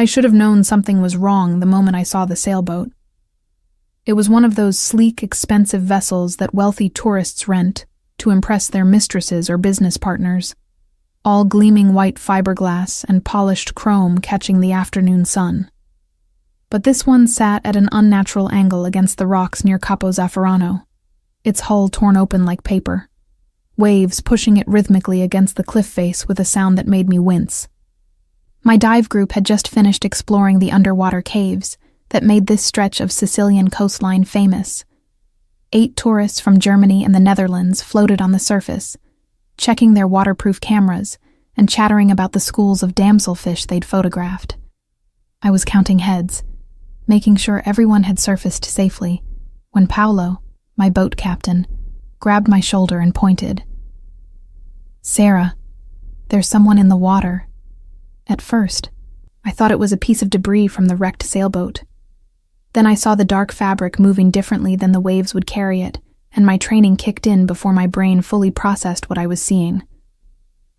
I should have known something was wrong the moment I saw the sailboat. It was one of those sleek, expensive vessels that wealthy tourists rent to impress their mistresses or business partners, all gleaming white fiberglass and polished chrome catching the afternoon sun. But this one sat at an unnatural angle against the rocks near Capo Zafferano, its hull torn open like paper, waves pushing it rhythmically against the cliff face with a sound that made me wince. My dive group had just finished exploring the underwater caves that made this stretch of Sicilian coastline famous. 8 tourists from Germany and the Netherlands floated on the surface, checking their waterproof cameras and chattering about the schools of damselfish they'd photographed. I was counting heads, making sure everyone had surfaced safely, when Paolo, my boat captain, grabbed my shoulder and pointed. "Sarah, there's someone in the water." At first, I thought it was a piece of debris from the wrecked sailboat. Then I saw the dark fabric moving differently than the waves would carry it, and my training kicked in before my brain fully processed what I was seeing.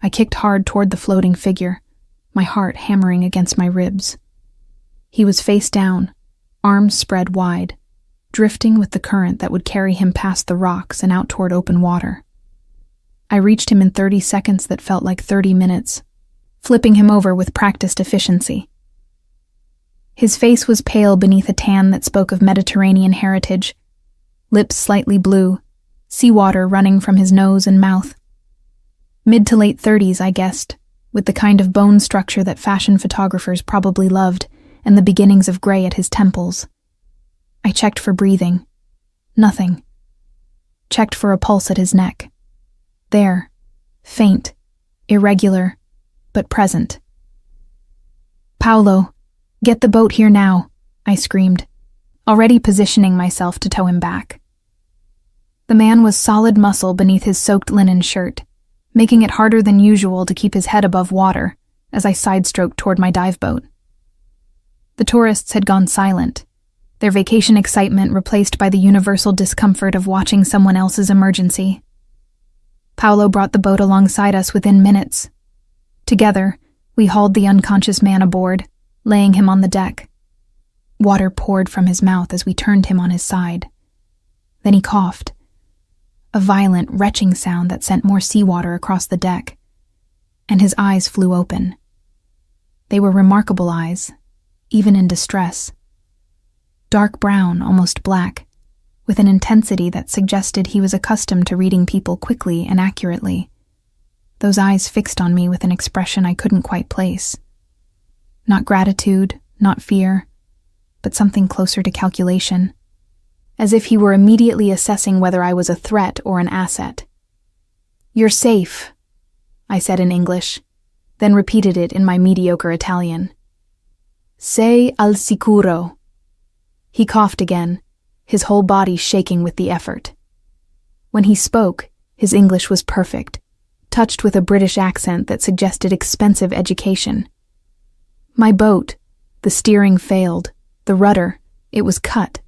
I kicked hard toward the floating figure, my heart hammering against my ribs. He was face down, arms spread wide, drifting with the current that would carry him past the rocks and out toward open water. I reached him in 30 seconds that felt like 30 minutes, flipping him over with practiced efficiency. His face was pale beneath a tan that spoke of Mediterranean heritage, lips slightly blue, seawater running from his nose and mouth. Mid to late 30s, I guessed, with the kind of bone structure that fashion photographers probably loved, and the beginnings of gray at his temples. I checked for breathing. Nothing. Checked for a pulse at his neck. There, faint, irregular, but present. "Paolo, get the boat here now," I screamed, already positioning myself to tow him back. The man was solid muscle beneath his soaked linen shirt, making it harder than usual to keep his head above water as I side-stroked toward my dive boat. The tourists had gone silent, their vacation excitement replaced by the universal discomfort of watching someone else's emergency. Paolo brought the boat alongside us within minutes. Together, we hauled the unconscious man aboard, laying him on the deck. Water poured from his mouth as we turned him on his side. Then he coughed, a violent, retching sound that sent more seawater across the deck, and his eyes flew open. They were remarkable eyes, even in distress. Dark brown, almost black, with an intensity that suggested he was accustomed to reading people quickly and accurately. Those eyes fixed on me with an expression I couldn't quite place. Not gratitude, not fear, but something closer to calculation, as if he were immediately assessing whether I was a threat or an asset. "You're safe," I said in English, then repeated it in my mediocre Italian. "Sei al sicuro." He coughed again, his whole body shaking with the effort. When he spoke, his English was perfect, touched with a British accent that suggested expensive education. My boat, the steering failed, the rudder, it was cut.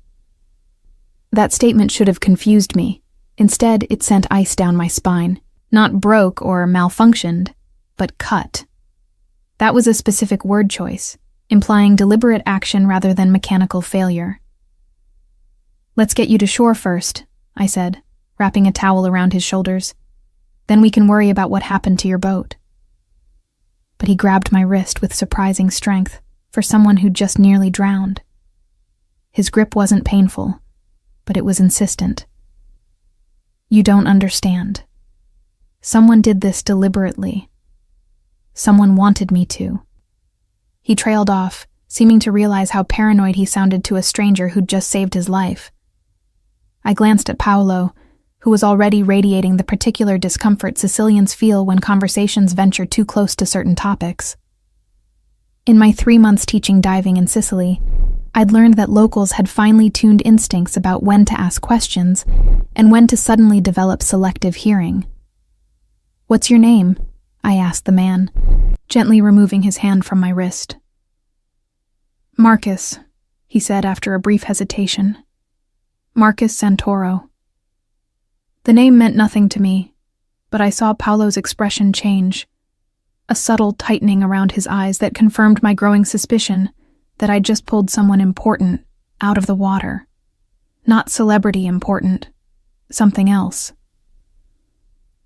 That statement should have confused me. Instead, it sent ice down my spine. Not broke or malfunctioned, but cut. That was a specific word choice, implying deliberate action rather than mechanical failure. "Let's get you to shore first," I said, wrapping a towel around his shoulders. "Then we can worry about what happened to your boat." But he grabbed my wrist with surprising strength for someone who'd just nearly drowned. His grip wasn't painful, but it was insistent. "You don't understand. Someone did this deliberately. Someone wanted me to." He trailed off, seeming to realize how paranoid he sounded to a stranger who'd just saved his life. I glanced at Paolo, who was already radiating the particular discomfort Sicilians feel when conversations venture too close to certain topics. In my 3 months teaching diving in Sicily, I'd learned that locals had finely tuned instincts about when to ask questions and when to suddenly develop selective hearing. "What's your name?" I asked the man, gently removing his hand from my wrist. "Marcus," he said after a brief hesitation. "Marcus Santoro." The name meant nothing to me, but I saw Paolo's expression change. a subtle tightening around his eyes that confirmed my growing suspicion that I'd just pulled someone important out of the water. Not celebrity important, something else.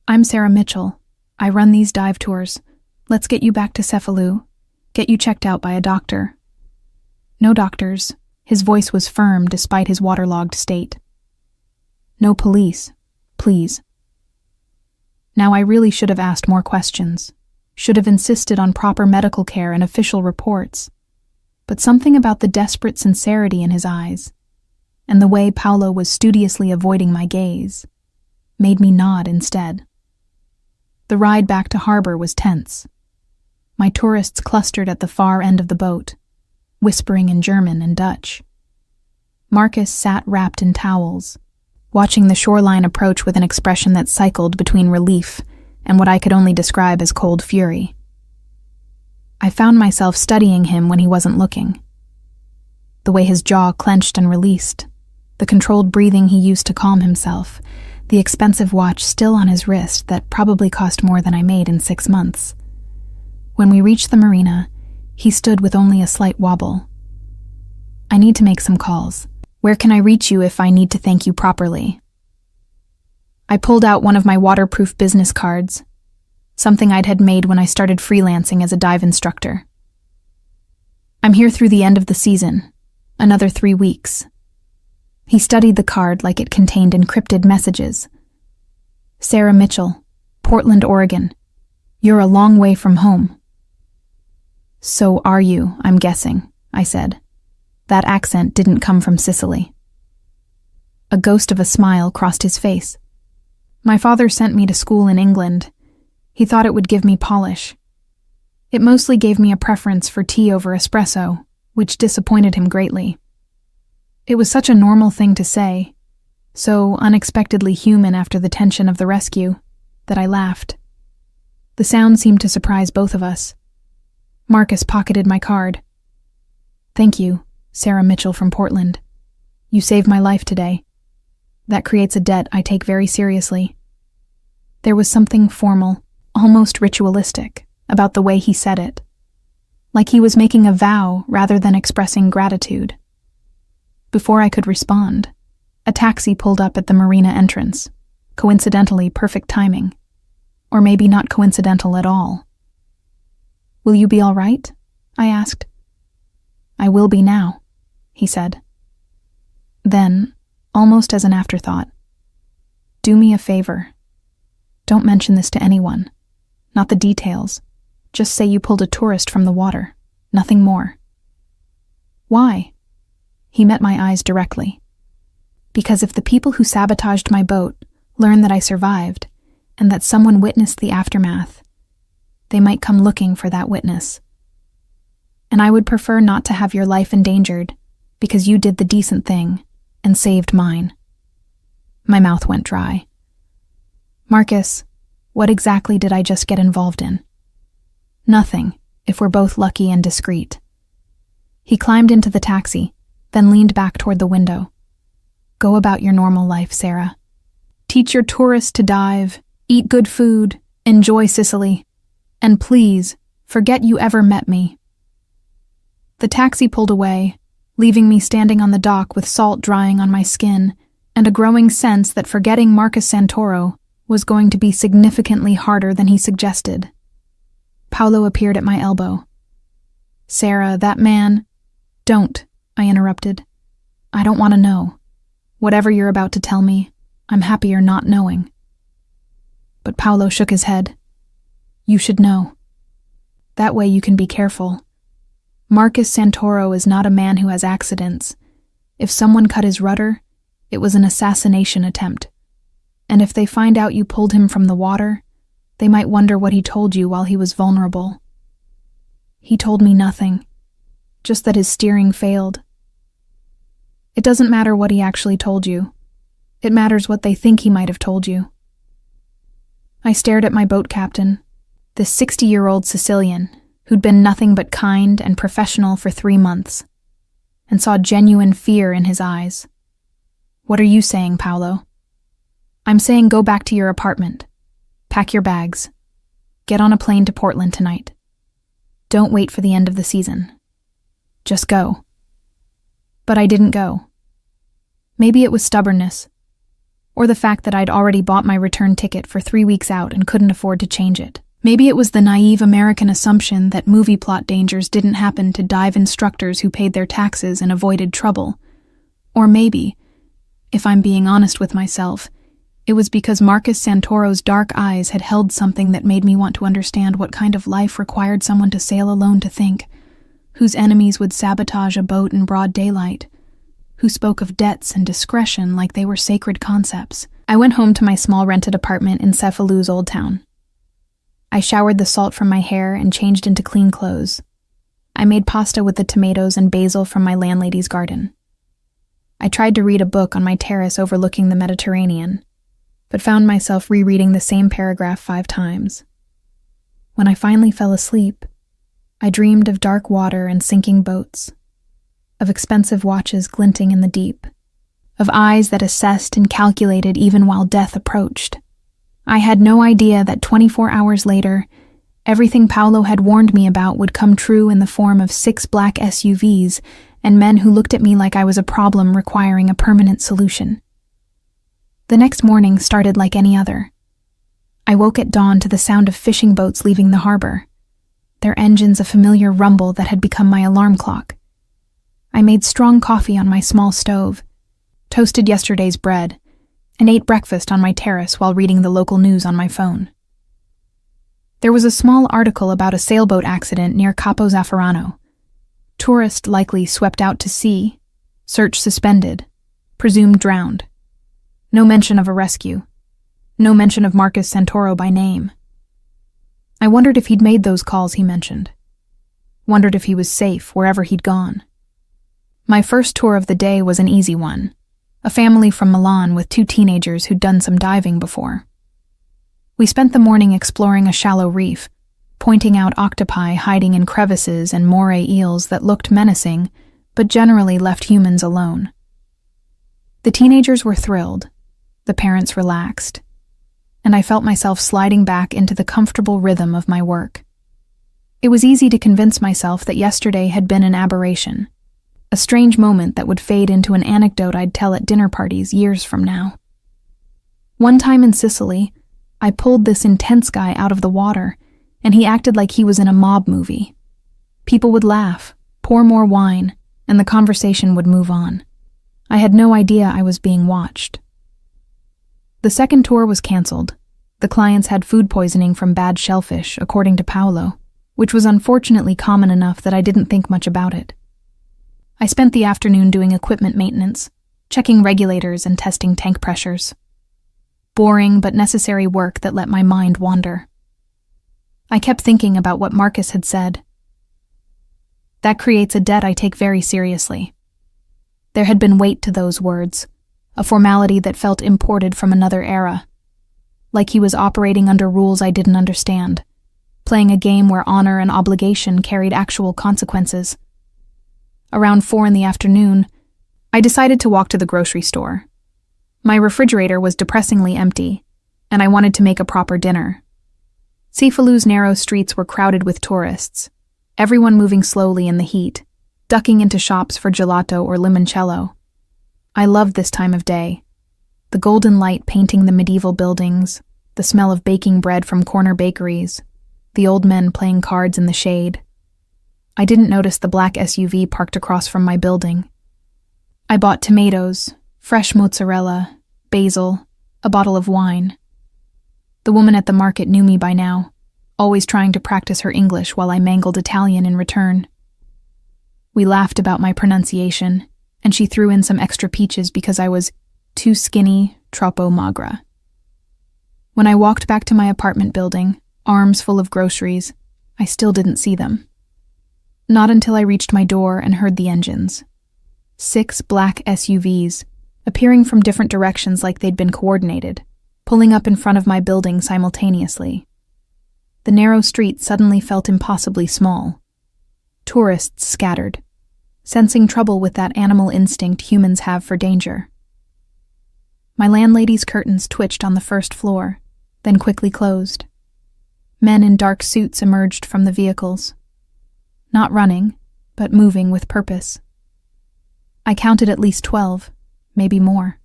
I'm Sarah Mitchell. I run these dive tours. Let's get you back to Cephalou. Get you checked out by a doctor. No doctors. His voice was firm despite his waterlogged state. No police, please. Now I really should have asked more questions, should have insisted on proper medical care and official reports, but something about the desperate sincerity in his eyes, and the way Paulo was studiously avoiding my gaze, made me nod instead. The ride back to harbor was tense. My tourists clustered at the far end of the boat, whispering in German and Dutch. Marcus sat wrapped in towels, watching the shoreline approach with an expression that cycled between relief and what I could only describe as cold fury. I found myself studying him when he wasn't looking. The way his jaw clenched and released, the controlled breathing he used to calm himself, the expensive watch still on his wrist that probably cost more than I made in 6 months. When we reached the marina, he stood with only a slight wobble. I need to make some calls. Where can I reach you if I need to thank you properly? I pulled out one of my waterproof business cards, something I'd had made when I started freelancing as a dive instructor. I'm here through the end of the season, another 3 weeks. He studied the card like it contained encrypted messages. Sarah Mitchell, Portland, Oregon. You're a long way from home. So are you, I'm guessing, I said. That accent didn't come from Sicily. A ghost of a smile crossed his face. My father sent me to school in England. He thought it would give me polish. It mostly gave me a preference for tea over espresso, which disappointed him greatly. It was such a normal thing to say, so unexpectedly human after the tension of the rescue, that I laughed. The sound seemed to surprise both of us. Marcus pocketed my card. Thank you, Sarah Mitchell from Portland. You saved my life today. That creates a debt I take very seriously. There was something formal, almost ritualistic, about the way he said it. Like he was making a vow rather than expressing gratitude. Before I could respond, a taxi pulled up at the marina entrance. Coincidentally, perfect timing. Or maybe not coincidental at all. Will you be all right? I asked. I will be now, he said. Then, almost as an afterthought, do me a favor. Don't mention this to anyone. Not the details. Just say you pulled a tourist from the water. Nothing more. Why? He met my eyes directly. Because if the people who sabotaged my boat learn that I survived, and that someone witnessed the aftermath, they might come looking for that witness. And I would prefer not to have your life endangered, because you did the decent thing and saved mine. My mouth went dry. Marcus, what exactly did I just get involved in? Nothing, if we're both lucky and discreet. He climbed into the taxi, then leaned back toward the window. Go about your normal life, Sarah. Teach your tourists to dive, eat good food, enjoy Sicily, and please, forget you ever met me. The taxi pulled away, leaving me standing on the dock with salt drying on my skin and a growing sense that forgetting Marcus Santoro was going to be significantly harder than he suggested. Paulo appeared at my elbow. Sarah, that man... Don't, I interrupted. I don't want to know. Whatever you're about to tell me, I'm happier not knowing. But Paulo shook his head. You should know. That way you can be careful. Marcus Santoro is not a man who has accidents. If someone cut his rudder, it was an assassination attempt. And if they find out you pulled him from the water, they might wonder what he told you while he was vulnerable. He told me nothing, just that his steering failed. It doesn't matter what he actually told you. It matters what they think he might have told you. I stared at my boat captain, this 60-year-old Sicilian who'd been nothing but kind and professional for 3 months, and saw genuine fear in his eyes. What are you saying, Paulo? I'm saying go back to your apartment. Pack your bags. Get on a plane to Portland tonight. Don't wait for the end of the season. Just go. But I didn't go. Maybe it was stubbornness, or the fact that I'd already bought my return ticket for 3 weeks out and couldn't afford to change it. Maybe it was the naive American assumption that movie plot dangers didn't happen to dive instructors who paid their taxes and avoided trouble. Or maybe, if I'm being honest with myself, it was because Marcus Santoro's dark eyes had held something that made me want to understand what kind of life required someone to sail alone to think, whose enemies would sabotage a boat in broad daylight, who spoke of debts and discretion like they were sacred concepts. I went home to my small rented apartment in Cefalu's Old Town. I showered the salt from my hair and changed into clean clothes. I made pasta with the tomatoes and basil from my landlady's garden. I tried to read a book on my terrace overlooking the Mediterranean, but found myself rereading the same paragraph 5 times. When I finally fell asleep, I dreamed of dark water and sinking boats, of expensive watches glinting in the deep, of eyes that assessed and calculated even while death approached. I had no idea that 24 hours later, everything Paolo had warned me about would come true in the form of 6 black SUVs and men who looked at me like I was a problem requiring a permanent solution. The next morning started like any other. I woke at dawn to the sound of fishing boats leaving the harbor, their engines a familiar rumble that had become my alarm clock. I made strong coffee on my small stove, toasted yesterday's bread, and ate breakfast on my terrace while reading the local news on my phone. There was a small article about a sailboat accident near Capo Zafferano. Tourist likely swept out to sea, search suspended, presumed drowned. No mention of a rescue. No mention of Marcus Santoro by name. I wondered if he'd made those calls he mentioned. Wondered if he was safe wherever he'd gone. My first tour of the day was an easy one. A family from Milan with 2 teenagers who'd done some diving before. We spent the morning exploring a shallow reef, pointing out octopi hiding in crevices and moray eels that looked menacing, but generally left humans alone. The teenagers were thrilled, the parents relaxed, and I felt myself sliding back into the comfortable rhythm of my work. It was easy to convince myself that yesterday had been an aberration, a strange moment that would fade into an anecdote I'd tell at dinner parties years from now. One time in Sicily, I pulled this intense guy out of the water, and he acted like he was in a mob movie. People would laugh, pour more wine, and the conversation would move on. I had no idea I was being watched. The second tour was canceled. The clients had food poisoning from bad shellfish, according to Paolo, which was unfortunately common enough that I didn't think much about it. I spent the afternoon doing equipment maintenance, checking regulators and testing tank pressures. Boring but necessary work that let my mind wander. I kept thinking about what Marcus had said. That creates a debt I take very seriously. There had been weight to those words, a formality that felt imported from another era. Like he was operating under rules I didn't understand, playing a game where honor and obligation carried actual consequences. Around 4 p.m, I decided to walk to the grocery store. My refrigerator was depressingly empty, and I wanted to make a proper dinner. Cefalu's narrow streets were crowded with tourists, everyone moving slowly in the heat, ducking into shops for gelato or limoncello. I loved this time of day. The golden light painting the medieval buildings, the smell of baking bread from corner bakeries, the old men playing cards in the shade. I didn't notice the black SUV parked across from my building. I bought tomatoes, fresh mozzarella, basil, a bottle of wine. The woman at the market knew me by now, always trying to practice her English while I mangled Italian in return. We laughed about my pronunciation, and she threw in some extra peaches because I was too skinny, troppo magra. When I walked back to my apartment building, arms full of groceries, I still didn't see them. Not until I reached my door and heard the engines. 6 black SUVs, appearing from different directions like they'd been coordinated, pulling up in front of my building simultaneously. The narrow street suddenly felt impossibly small. Tourists scattered, sensing trouble with that animal instinct humans have for danger. My landlady's curtains twitched on the first floor, then quickly closed. Men in dark suits emerged from the vehicles. Not running, but moving with purpose. I counted at least 12, maybe more.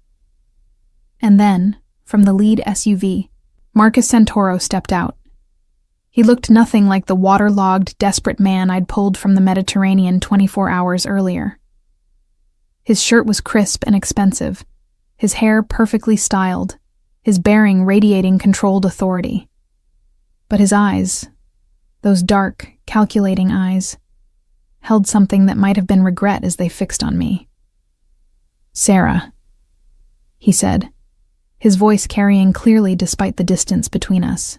And then, from the lead SUV, Marcus Santoro stepped out. He looked nothing like the waterlogged, desperate man I'd pulled from the Mediterranean 24 hours earlier. His shirt was crisp and expensive, his hair perfectly styled, his bearing radiating controlled authority. But his eyes, those dark, calculating eyes, held something that might have been regret as they fixed on me. "Sarah," he said, his voice carrying clearly despite the distance between us.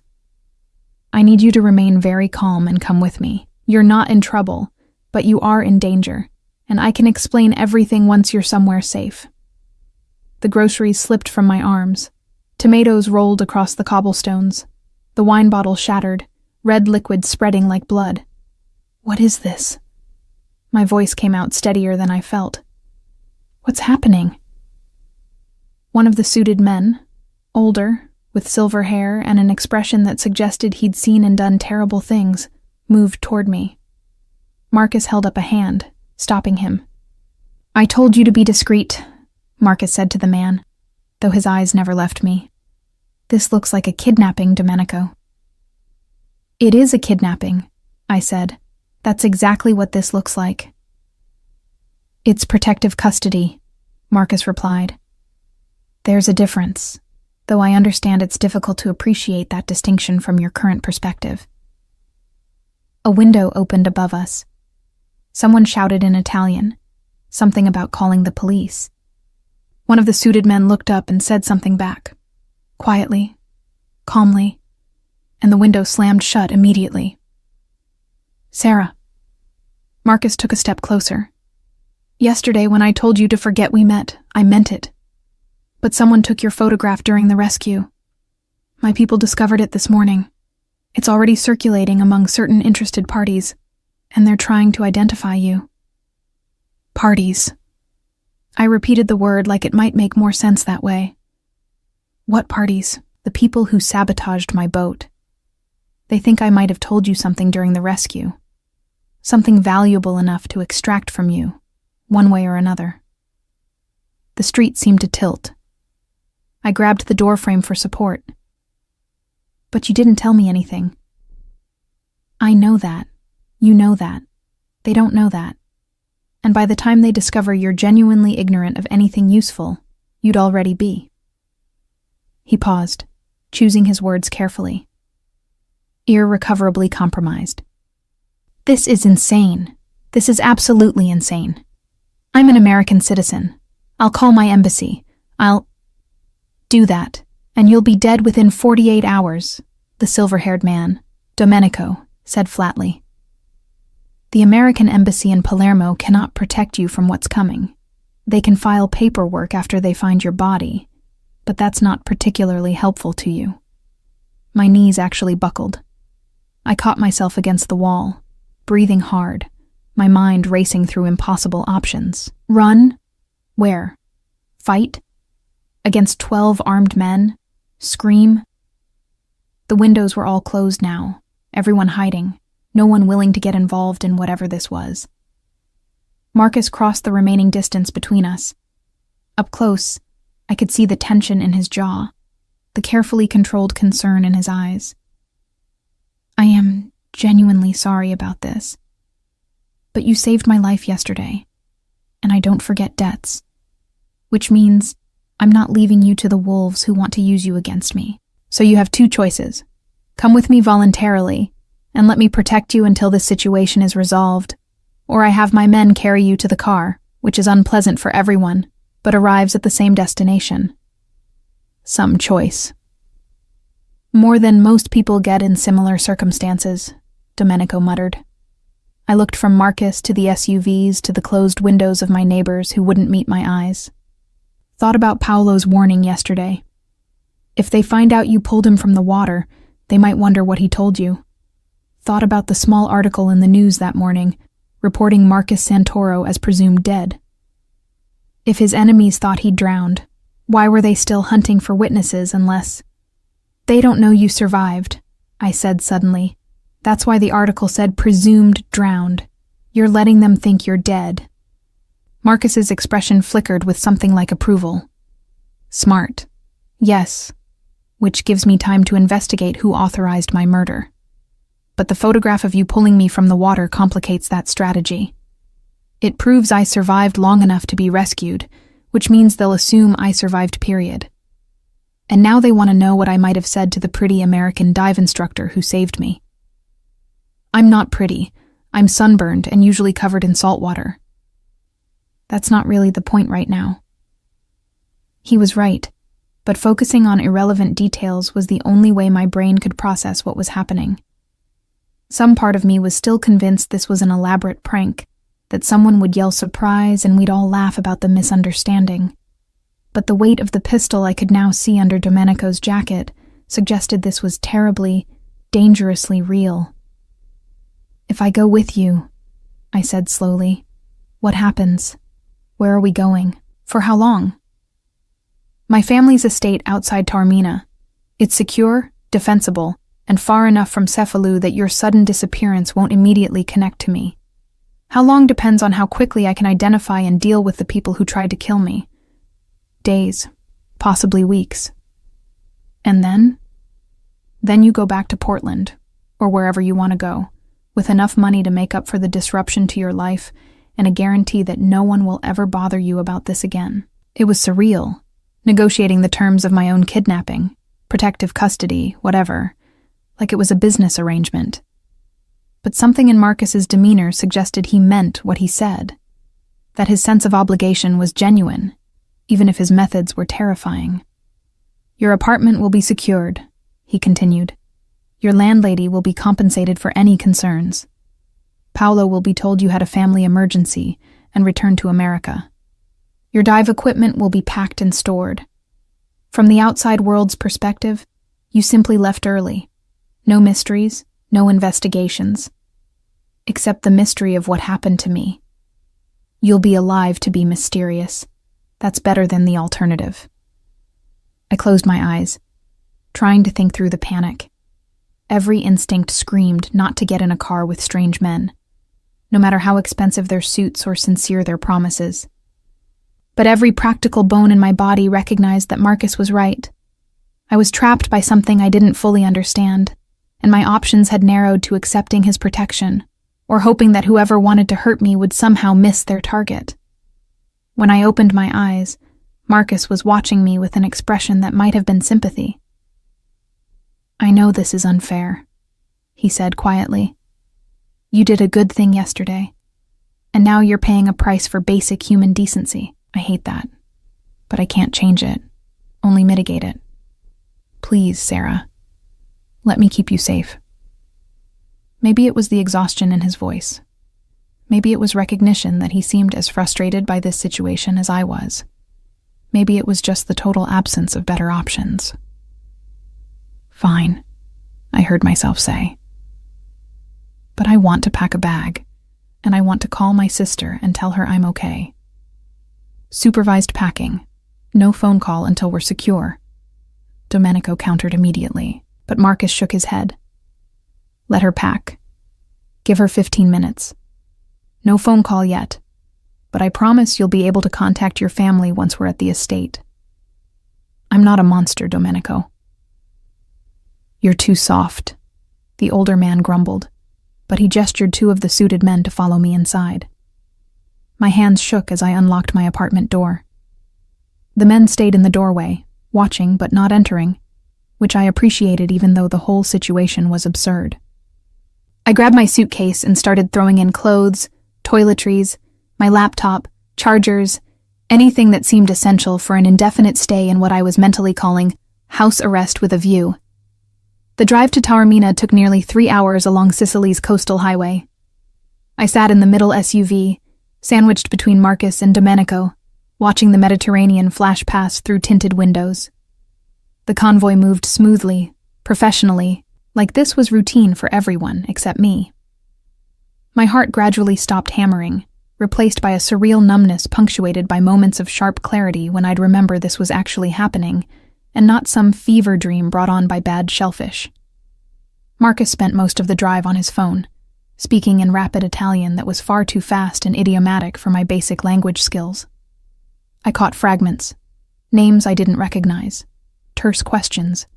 "I need you to remain very calm and come with me. You're not in trouble, but you are in danger, and I can explain everything once you're somewhere safe." The groceries slipped from my arms. Tomatoes rolled across the cobblestones. The wine bottle shattered, red liquid spreading like blood. "What is this?" My voice came out steadier than I felt. "What's happening?" One of the suited men, older, with silver hair and an expression that suggested he'd seen and done terrible things, moved toward me. Marcus held up a hand, stopping him. "I told you to be discreet," Marcus said to the man, though his eyes never left me. "This looks like a kidnapping, Domenico." "It is a kidnapping," I said. "That's exactly what this looks like." "It's protective custody," Marcus replied. "There's a difference, though I understand it's difficult to appreciate that distinction from your current perspective." A window opened above us. Someone shouted in Italian, something about calling the police. One of the suited men looked up and said something back, quietly, calmly, and the window slammed shut immediately. "Sarah." Marcus took a step closer. "Yesterday when I told you to forget we met, I meant it. But someone took your photograph during the rescue. My people discovered it this morning. It's already circulating among certain interested parties, and they're trying to identify you." "Parties." I repeated the word like it might make more sense that way. "What parties?" "The people who sabotaged my boat. They think I might have told you something during the rescue. Something valuable enough to extract from you, one way or another." The street seemed to tilt. I grabbed the doorframe for support. "But you didn't tell me anything." "I know that. You know that. They don't know that. And by the time they discover you're genuinely ignorant of anything useful, you'd already be." He paused, choosing his words carefully. "Irrecoverably compromised." "This is insane. This is absolutely insane. I'm an American citizen. I'll call my embassy. I'll..." "Do that, and you'll be dead within 48 hours, the silver-haired man, Domenico, said flatly. "The American embassy in Palermo cannot protect you from what's coming. They can file paperwork after they find your body, but that's not particularly helpful to you." My knees actually buckled. I caught myself against the wall, breathing hard, my mind racing through impossible options. Run? Where? Fight? Against 12 armed men? Scream? The windows were all closed now, everyone hiding, no one willing to get involved in whatever this was. Marcus crossed the remaining distance between us. Up close, I could see the tension in his jaw, the carefully controlled concern in his eyes. "I am genuinely sorry about this. But you saved my life yesterday, and I don't forget debts. Which means I'm not leaving you to the wolves who want to use you against me. So you have two choices. Come with me voluntarily, and let me protect you until this situation is resolved, or I have my men carry you to the car, which is unpleasant for everyone, but arrives at the same destination. Some choice." "More than most people get in similar circumstances," Domenico muttered. I looked from Marcus to the SUVs to the closed windows of my neighbors who wouldn't meet my eyes. Thought about Paolo's warning yesterday. If they find out you pulled him from the water, they might wonder what he told you. Thought about the small article in the news that morning, reporting Marcus Santoro as presumed dead. If his enemies thought he'd drowned, why were they still hunting for witnesses unless... They don't know you survived, I said suddenly. That's why the article said presumed drowned. You're letting them think you're dead. Marcus's expression flickered with something like approval. Smart. Yes. Which gives me time to investigate who authorized my murder. But the photograph of you pulling me from the water complicates that strategy. It proves I survived long enough to be rescued, which means they'll assume I survived, period. And now they want to know what I might have said to the pretty American dive instructor who saved me. I'm not pretty. I'm sunburned and usually covered in salt water. That's not really the point right now. He was right, but focusing on irrelevant details was the only way my brain could process what was happening. Some part of me was still convinced this was an elaborate prank, that someone would yell surprise and we'd all laugh about the misunderstanding. But the weight of the pistol I could now see under Domenico's jacket suggested this was terribly, dangerously real. If I go with you, I said slowly, what happens? Where are we going? For how long? My family's estate outside Taormina. It's secure, defensible, and far enough from Cefalù that your sudden disappearance won't immediately connect to me. How long depends on how quickly I can identify and deal with the people who tried to kill me. Days, possibly weeks. And then? Then you go back to Portland, or wherever you want to go, with enough money to make up for the disruption to your life and a guarantee that no one will ever bother you about this again. It was surreal, negotiating the terms of my own kidnapping, protective custody, whatever, like it was a business arrangement. But something in Marcus's demeanor suggested he meant what he said, that his sense of obligation was genuine, even if his methods were terrifying. Your apartment will be secured, he continued. Your landlady will be compensated for any concerns. Paolo will be told you had a family emergency and returned to America. Your dive equipment will be packed and stored. From the outside world's perspective, you simply left early. No mysteries, no investigations. Except the mystery of what happened to me. You'll be alive to be mysterious. That's better than the alternative. I closed my eyes, trying to think through the panic. Every instinct screamed not to get in a car with strange men, no matter how expensive their suits or sincere their promises. But every practical bone in my body recognized that Marcus was right. I was trapped by something I didn't fully understand, and my options had narrowed to accepting his protection, or hoping that whoever wanted to hurt me would somehow miss their target. When I opened my eyes, Marcus was watching me with an expression that might have been sympathy. I know this is unfair, he said quietly. You did a good thing yesterday, and now you're paying a price for basic human decency. I hate that, but I can't change it, only mitigate it. Please, Sarah, let me keep you safe. Maybe it was the exhaustion in his voice. Maybe it was recognition that he seemed as frustrated by this situation as I was. Maybe it was just the total absence of better options. Fine, I heard myself say. But I want to pack a bag, and I want to call my sister and tell her I'm okay. Supervised packing. No phone call until we're secure. Domenico countered immediately, but Marcus shook his head. Let her pack. Give her 15 minutes. No phone call yet, but I promise you'll be able to contact your family once we're at the estate. I'm not a monster, Domenico. You're too soft, the older man grumbled, but he gestured two of the suited men to follow me inside. My hands shook as I unlocked my apartment door. The men stayed in the doorway, watching but not entering, which I appreciated even though the whole situation was absurd. I grabbed my suitcase and started throwing in clothes, toiletries, my laptop, chargers, anything that seemed essential for an indefinite stay in what I was mentally calling house arrest with a view. The drive to Taormina took nearly 3 hours along Sicily's coastal highway. I sat in the middle SUV, sandwiched between Marcus and Domenico, watching the Mediterranean flash past through tinted windows. The convoy moved smoothly, professionally, like this was routine for everyone except me. My heart gradually stopped hammering, replaced by a surreal numbness punctuated by moments of sharp clarity when I'd remember this was actually happening, and not some fever dream brought on by bad shellfish. Marcus spent most of the drive on his phone, speaking in rapid Italian that was far too fast and idiomatic for my basic language skills. I caught fragments, names I didn't recognize, terse questions.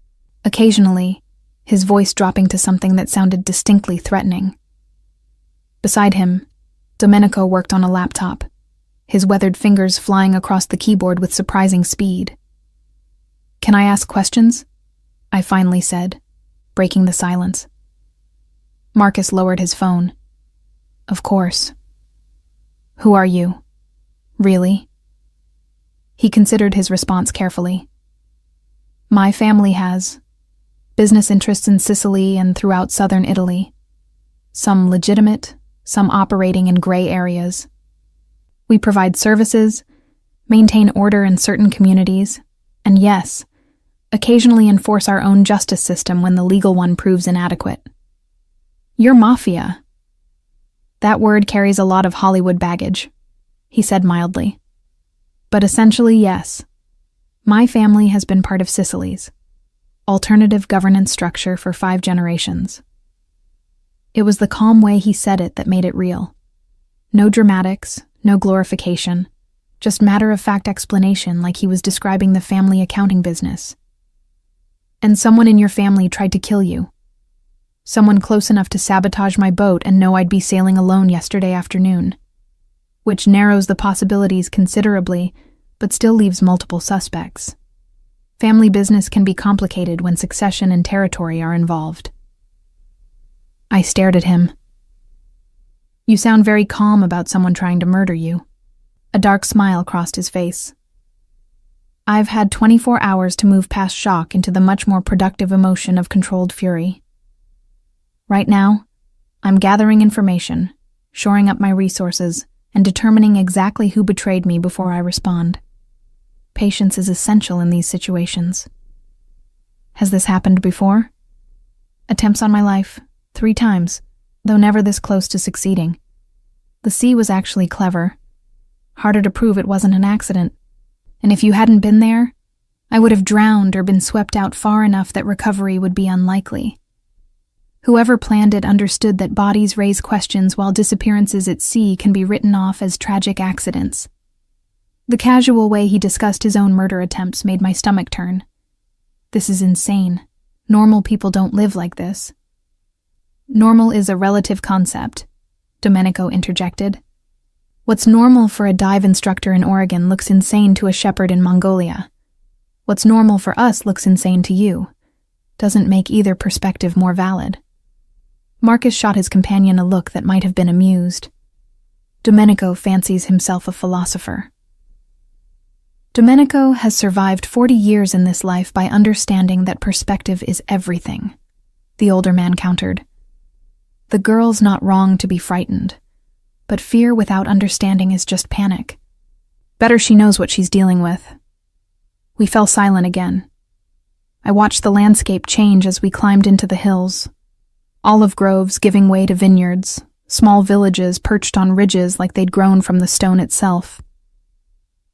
Occasionally, his voice dropping to something that sounded distinctly threatening. Beside him, Domenico worked on a laptop, his weathered fingers flying across the keyboard with surprising speed. "Can I ask questions?" I finally said, breaking the silence. Marcus lowered his phone. "Of course." "Who are you? Really?" He considered his response carefully. "My family has business interests in Sicily and throughout southern Italy. Some legitimate, some operating in gray areas. We provide services, maintain order in certain communities, and yes, occasionally enforce our own justice system when the legal one proves inadequate." "You're Mafia." "That word carries a lot of Hollywood baggage," he said mildly. "But essentially, yes. My family has been part of Sicily's alternative governance structure for 5 generations. It was the calm way he said it that made it real. No dramatics, no glorification, just matter-of-fact explanation like he was describing the family accounting business. "And someone in your family tried to kill you. Someone close enough to sabotage my boat and know I'd be sailing alone yesterday afternoon. Which narrows the possibilities considerably, but still leaves multiple suspects. Family business can be complicated when succession and territory are involved." I stared at him. "You sound very calm about someone trying to murder you." A dark smile crossed his face. "I've had 24 hours to move past shock into the much more productive emotion of controlled fury. Right now, I'm gathering information, shoring up my resources, and determining exactly who betrayed me before I respond. Patience is essential in these situations." "Has this happened before?" "Attempts on my life, 3 times, though never this close to succeeding. The sea was actually clever. Harder to prove it wasn't an accident. And if you hadn't been there, I would have drowned or been swept out far enough that recovery would be unlikely. Whoever planned it understood that bodies raise questions while disappearances at sea can be written off as tragic accidents." The casual way he discussed his own murder attempts made my stomach turn. "This is insane. Normal people don't live like this." "Normal is a relative concept," Domenico interjected. "What's normal for a dive instructor in Oregon looks insane to a shepherd in Mongolia. What's normal for us looks insane to you. Doesn't make either perspective more valid." Marcus shot his companion a look that might have been amused. "Domenico fancies himself a philosopher." "Domenico has survived 40 years in this life by understanding that perspective is everything," the older man countered. "The girl's not wrong to be frightened, but fear without understanding is just panic. Better she knows what she's dealing with." We fell silent again. I watched the landscape change as we climbed into the hills. Olive groves giving way to vineyards, small villages perched on ridges like they'd grown from the stone itself.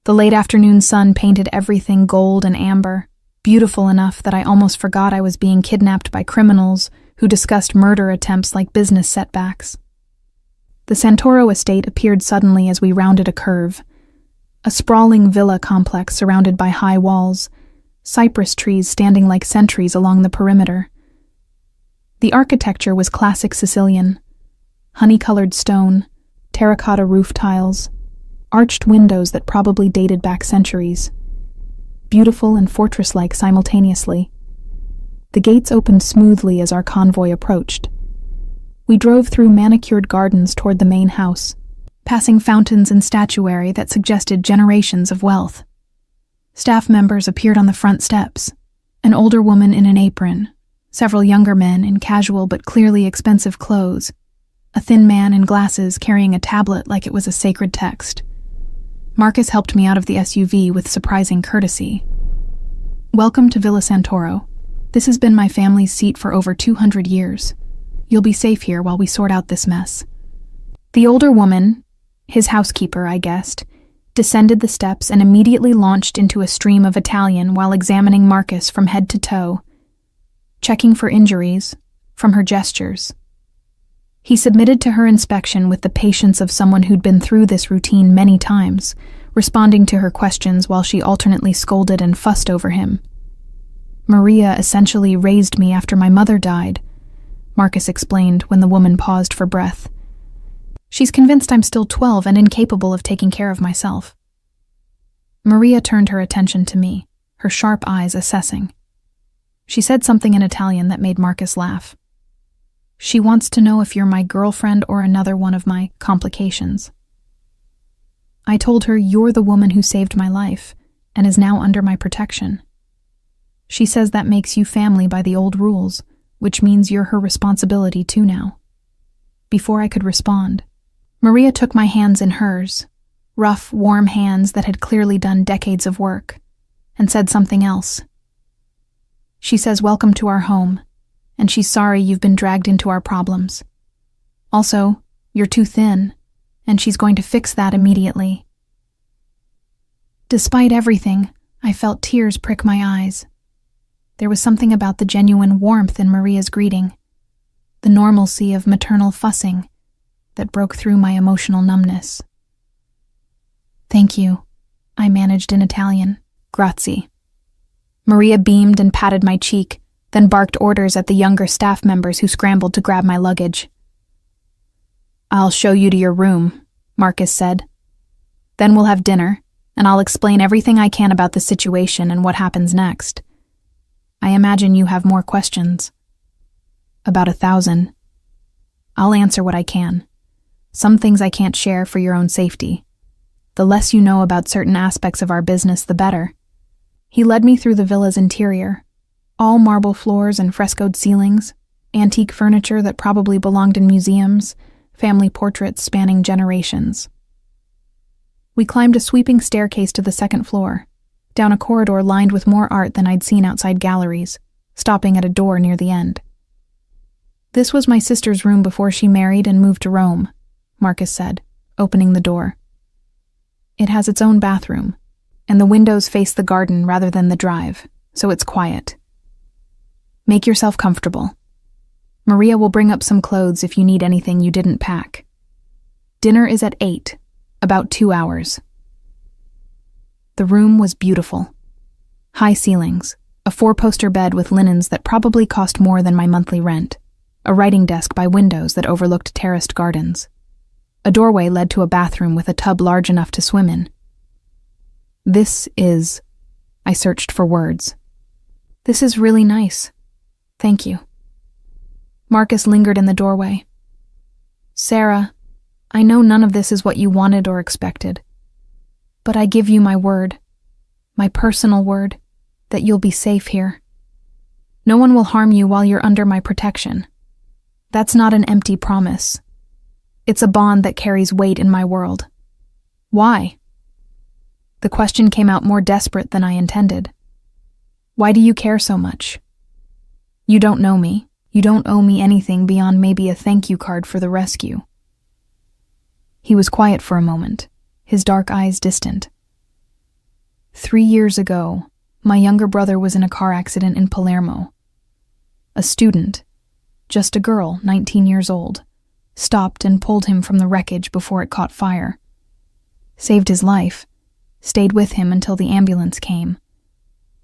The late afternoon sun painted everything gold and amber, beautiful enough that I almost forgot I was being kidnapped by criminals who discussed murder attempts like business setbacks. The Santoro estate appeared suddenly as we rounded a curve, a sprawling villa complex surrounded by high walls, cypress trees standing like sentries along the perimeter. The architecture was classic Sicilian: honey-colored stone, terracotta roof tiles, arched windows that probably dated back centuries. Beautiful and fortress-like simultaneously. The gates opened smoothly as our convoy approached. We drove through manicured gardens toward the main house, passing fountains and statuary that suggested generations of wealth. Staff members appeared on the front steps, an older woman in an apron, several younger men in casual but clearly expensive clothes, a thin man in glasses carrying a tablet like it was a sacred text. Marcus helped me out of the SUV with surprising courtesy. "Welcome to Villa Santoro. This has been my family's seat for over 200 years. You'll be safe here while we sort out this mess." The older woman, his housekeeper, I guessed, descended the steps and immediately launched into a stream of Italian while examining Marcus from head to toe, checking for injuries, from her gestures. He submitted to her inspection with the patience of someone who'd been through this routine many times, responding to her questions while she alternately scolded and fussed over him. "Maria essentially raised me after my mother died," Marcus explained when the woman paused for breath. "She's convinced I'm still 12 and incapable of taking care of myself." Maria turned her attention to me, her sharp eyes assessing. She said something in Italian that made Marcus laugh. "She wants to know if you're my girlfriend or another one of my complications." I told her you're the woman who saved my life and is now under my protection. She says that makes you family by the old rules, which means you're her responsibility too now. Before I could respond, Maria took my hands in hers, rough, warm hands that had clearly done decades of work, and said something else. She says welcome to our home, and she's sorry you've been dragged into our problems. Also, you're too thin, and she's going to fix that immediately. Despite everything, I felt tears prick my eyes. There was something about the genuine warmth in Maria's greeting, the normalcy of maternal fussing, that broke through my emotional numbness. "Thank you," I managed in Italian. "Grazie." Maria beamed and patted my cheek, then barked orders at the younger staff members who scrambled to grab my luggage. "I'll show you to your room," Marcus said. "Then we'll have dinner, and I'll explain everything I can about the situation and what happens next. I imagine you have more questions." "About 1,000. I'll answer what I can. Some things I can't share for your own safety. The less you know about certain aspects of our business, the better." He led me through the villa's interior, all marble floors and frescoed ceilings, antique furniture that probably belonged in museums, family portraits spanning generations. We climbed a sweeping staircase to the second floor, down a corridor lined with more art than I'd seen outside galleries, stopping at a door near the end. "This was my sister's room before she married and moved to Rome," Marcus said, opening the door. "It has its own bathroom, and the windows face the garden rather than the drive, so it's quiet. Make yourself comfortable. Maria will bring up some clothes if you need anything you didn't pack. Dinner is at 8, about 2 hours." The room was beautiful. High ceilings, a 4-poster bed with linens that probably cost more than my monthly rent, a writing desk by windows that overlooked terraced gardens. A doorway led to a bathroom with a tub large enough to swim in. I searched for words. "This is really nice. Thank you." Marcus lingered in the doorway. "Sarah, I know none of this is what you wanted or expected, but I give you my word, my personal word, that you'll be safe here. No one will harm you while you're under my protection. That's not an empty promise. It's a bond that carries weight in my world." "Why?" The question came out more desperate than I intended. "Why do you care so much? You don't know me. You don't owe me anything beyond maybe a thank you card for the rescue." He was quiet for a moment, his dark eyes distant. 3 years ago, my younger brother was in a car accident in Palermo. A student, just a girl, 19 years old, stopped and pulled him from the wreckage before it caught fire. Saved his life, stayed with him until the ambulance came,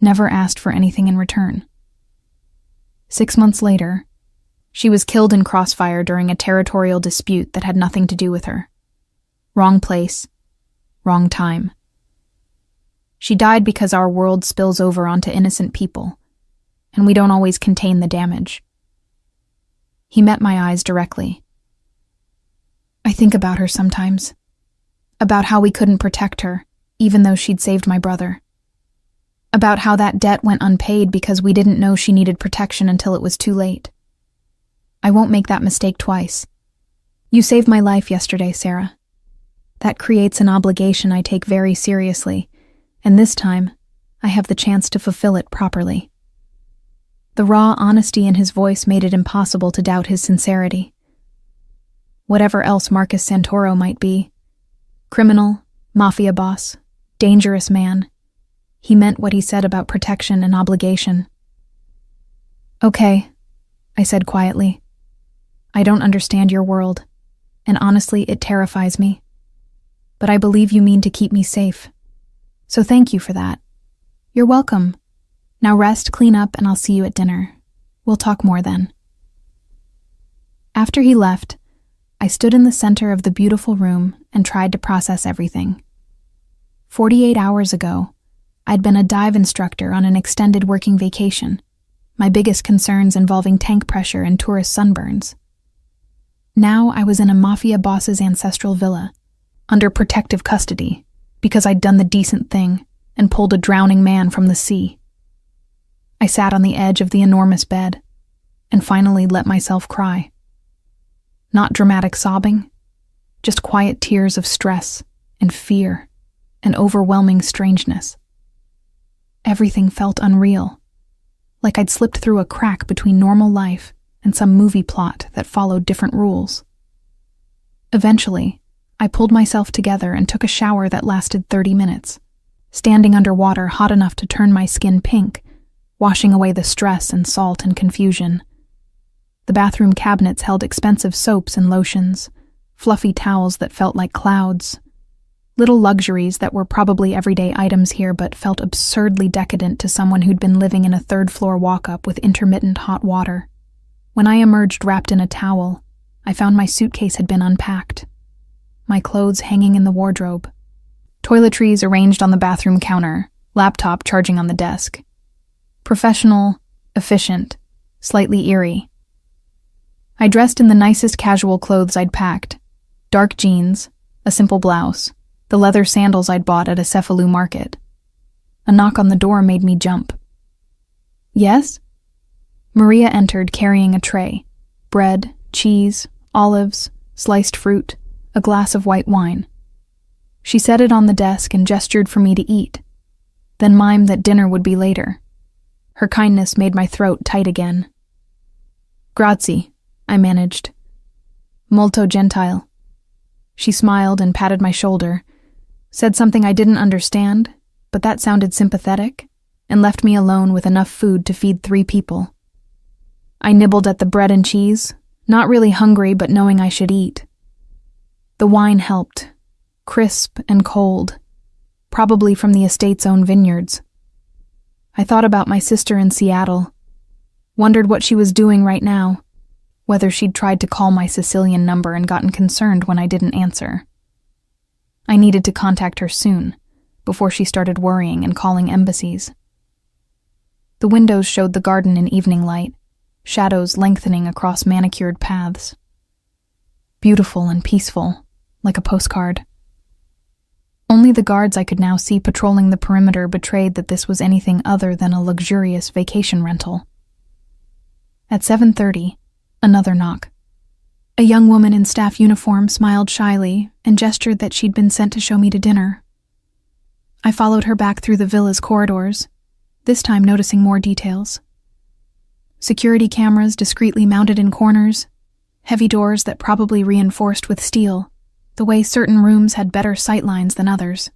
never asked for anything in return. 6 months later, she was killed in crossfire during a territorial dispute that had nothing to do with her. Wrong place, wrong time. She died because our world spills over onto innocent people, and we don't always contain the damage. He met my eyes directly. "I think about her sometimes, about how we couldn't protect her, even though she'd saved my brother. About how that debt went unpaid because we didn't know she needed protection until it was too late. I won't make that mistake twice. You saved my life yesterday, Sarah. That creates an obligation I take very seriously, and this time, I have the chance to fulfill it properly." The raw honesty in his voice made it impossible to doubt his sincerity. Whatever else Marcus Santoro might be, criminal, mafia boss, dangerous man, he meant what he said about protection and obligation. "Okay," I said quietly. I don't understand your world, and honestly, it terrifies me. But I believe you mean to keep me safe. So thank you for that. You're welcome. Now rest, clean up, and I'll see you at dinner. We'll talk more then. After he left, I stood in the center of the beautiful room and tried to process everything. 48 hours ago, I'd been a dive instructor on an extended working vacation, my biggest concerns involving tank pressure and tourist sunburns. Now I was in a Mafia boss's ancestral villa, under protective custody, because I'd done the decent thing and pulled a drowning man from the sea. I sat on the edge of the enormous bed and finally let myself cry. Not dramatic sobbing, just quiet tears of stress and fear and overwhelming strangeness. Everything felt unreal, like I'd slipped through a crack between normal life and some movie plot that followed different rules. Eventually, I pulled myself together and took a shower that lasted 30 minutes, standing under water hot enough to turn my skin pink, washing away the stress and salt and confusion. The bathroom cabinets held expensive soaps and lotions, fluffy towels that felt like clouds, little luxuries that were probably everyday items here but felt absurdly decadent to someone who'd been living in a third-floor walk-up with intermittent hot water. When I emerged wrapped in a towel, I found my suitcase had been unpacked, my clothes hanging in the wardrobe, toiletries arranged on the bathroom counter, laptop charging on the desk. Professional, efficient, slightly eerie. I dressed in the nicest casual clothes I'd packed, dark jeans, a simple blouse, the leather sandals I'd bought at a Cephalou market. A knock on the door made me jump. Yes? Maria entered carrying a tray, bread, cheese, olives, sliced fruit, a glass of white wine. She set it on the desk and gestured for me to eat, then mimed that dinner would be later. Her kindness made my throat tight again. Grazie, I managed. Molto gentile. She smiled and patted my shoulder, said something I didn't understand, but that sounded sympathetic, and left me alone with enough food to feed 3 people. I nibbled at the bread and cheese, not really hungry but knowing I should eat. The wine helped, crisp and cold, probably from the estate's own vineyards. I thought about my sister in Seattle, wondered what she was doing right now, whether she'd tried to call my Sicilian number and gotten concerned when I didn't answer. I needed to contact her soon, before she started worrying and calling embassies. The windows showed the garden in evening light, shadows lengthening across manicured paths. Beautiful and peaceful, like a postcard. Only the guards I could now see patrolling the perimeter betrayed that this was anything other than a luxurious vacation rental. At 7:30, another knock. A young woman in staff uniform smiled shyly and gestured that she'd been sent to show me to dinner. I followed her back through the villa's corridors, this time noticing more details. Security cameras discreetly mounted in corners, heavy doors that probably reinforced with steel, the way certain rooms had better sightlines than others.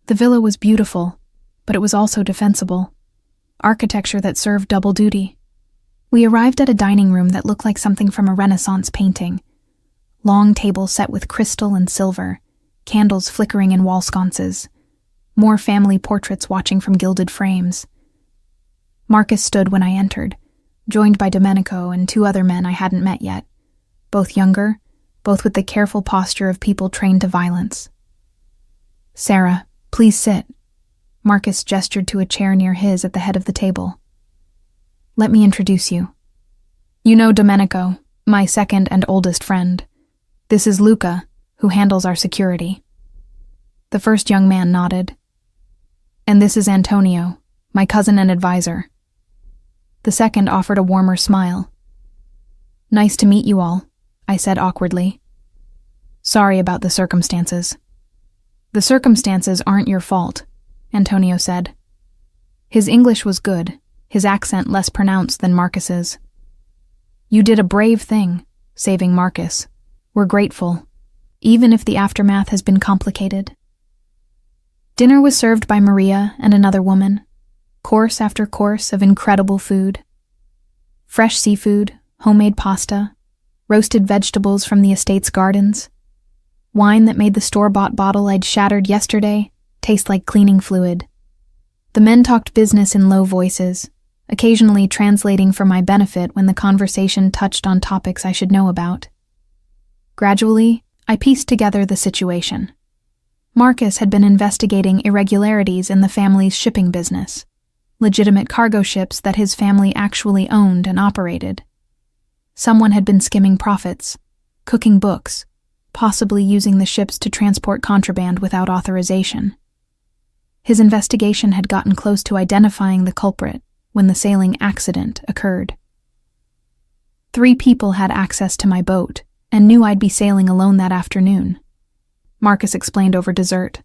The villa was beautiful, but it was also defensible, architecture that served double duty. We arrived at a dining room that looked like something from a Renaissance painting. Long tables set with crystal and silver, candles flickering in wall sconces, more family portraits watching from gilded frames. Marcus stood when I entered, joined by Domenico and 2 other men I hadn't met yet, both younger, both with the careful posture of people trained to violence. Sarah, please sit. Marcus gestured to a chair near his at the head of the table. Let me introduce you. You know Domenico, my second and oldest friend. This is Luca, who handles our security. The first young man nodded. And this is Antonio, my cousin and advisor. The second offered a warmer smile. Nice to meet you all, I said awkwardly. Sorry about the circumstances. The circumstances aren't your fault, Antonio said. His English was good, his accent less pronounced than Marcus's. You did a brave thing, saving Marcus. We're grateful, even if the aftermath has been complicated. Dinner was served by Maria and another woman, course after course of incredible food. Fresh seafood, homemade pasta, roasted vegetables from the estate's gardens. Wine that made the store-bought bottle I'd shattered yesterday taste like cleaning fluid. The men talked business in low voices, occasionally translating for my benefit when the conversation touched on topics I should know about. Gradually, I pieced together the situation. Marcus had been investigating irregularities in the family's shipping business, legitimate cargo ships that his family actually owned and operated. Someone had been skimming profits, cooking books, possibly using the ships to transport contraband without authorization. His investigation had gotten close to identifying the culprit when the sailing accident occurred. 3 people had access to my boat and knew I'd be sailing alone that afternoon. Marcus explained over dessert.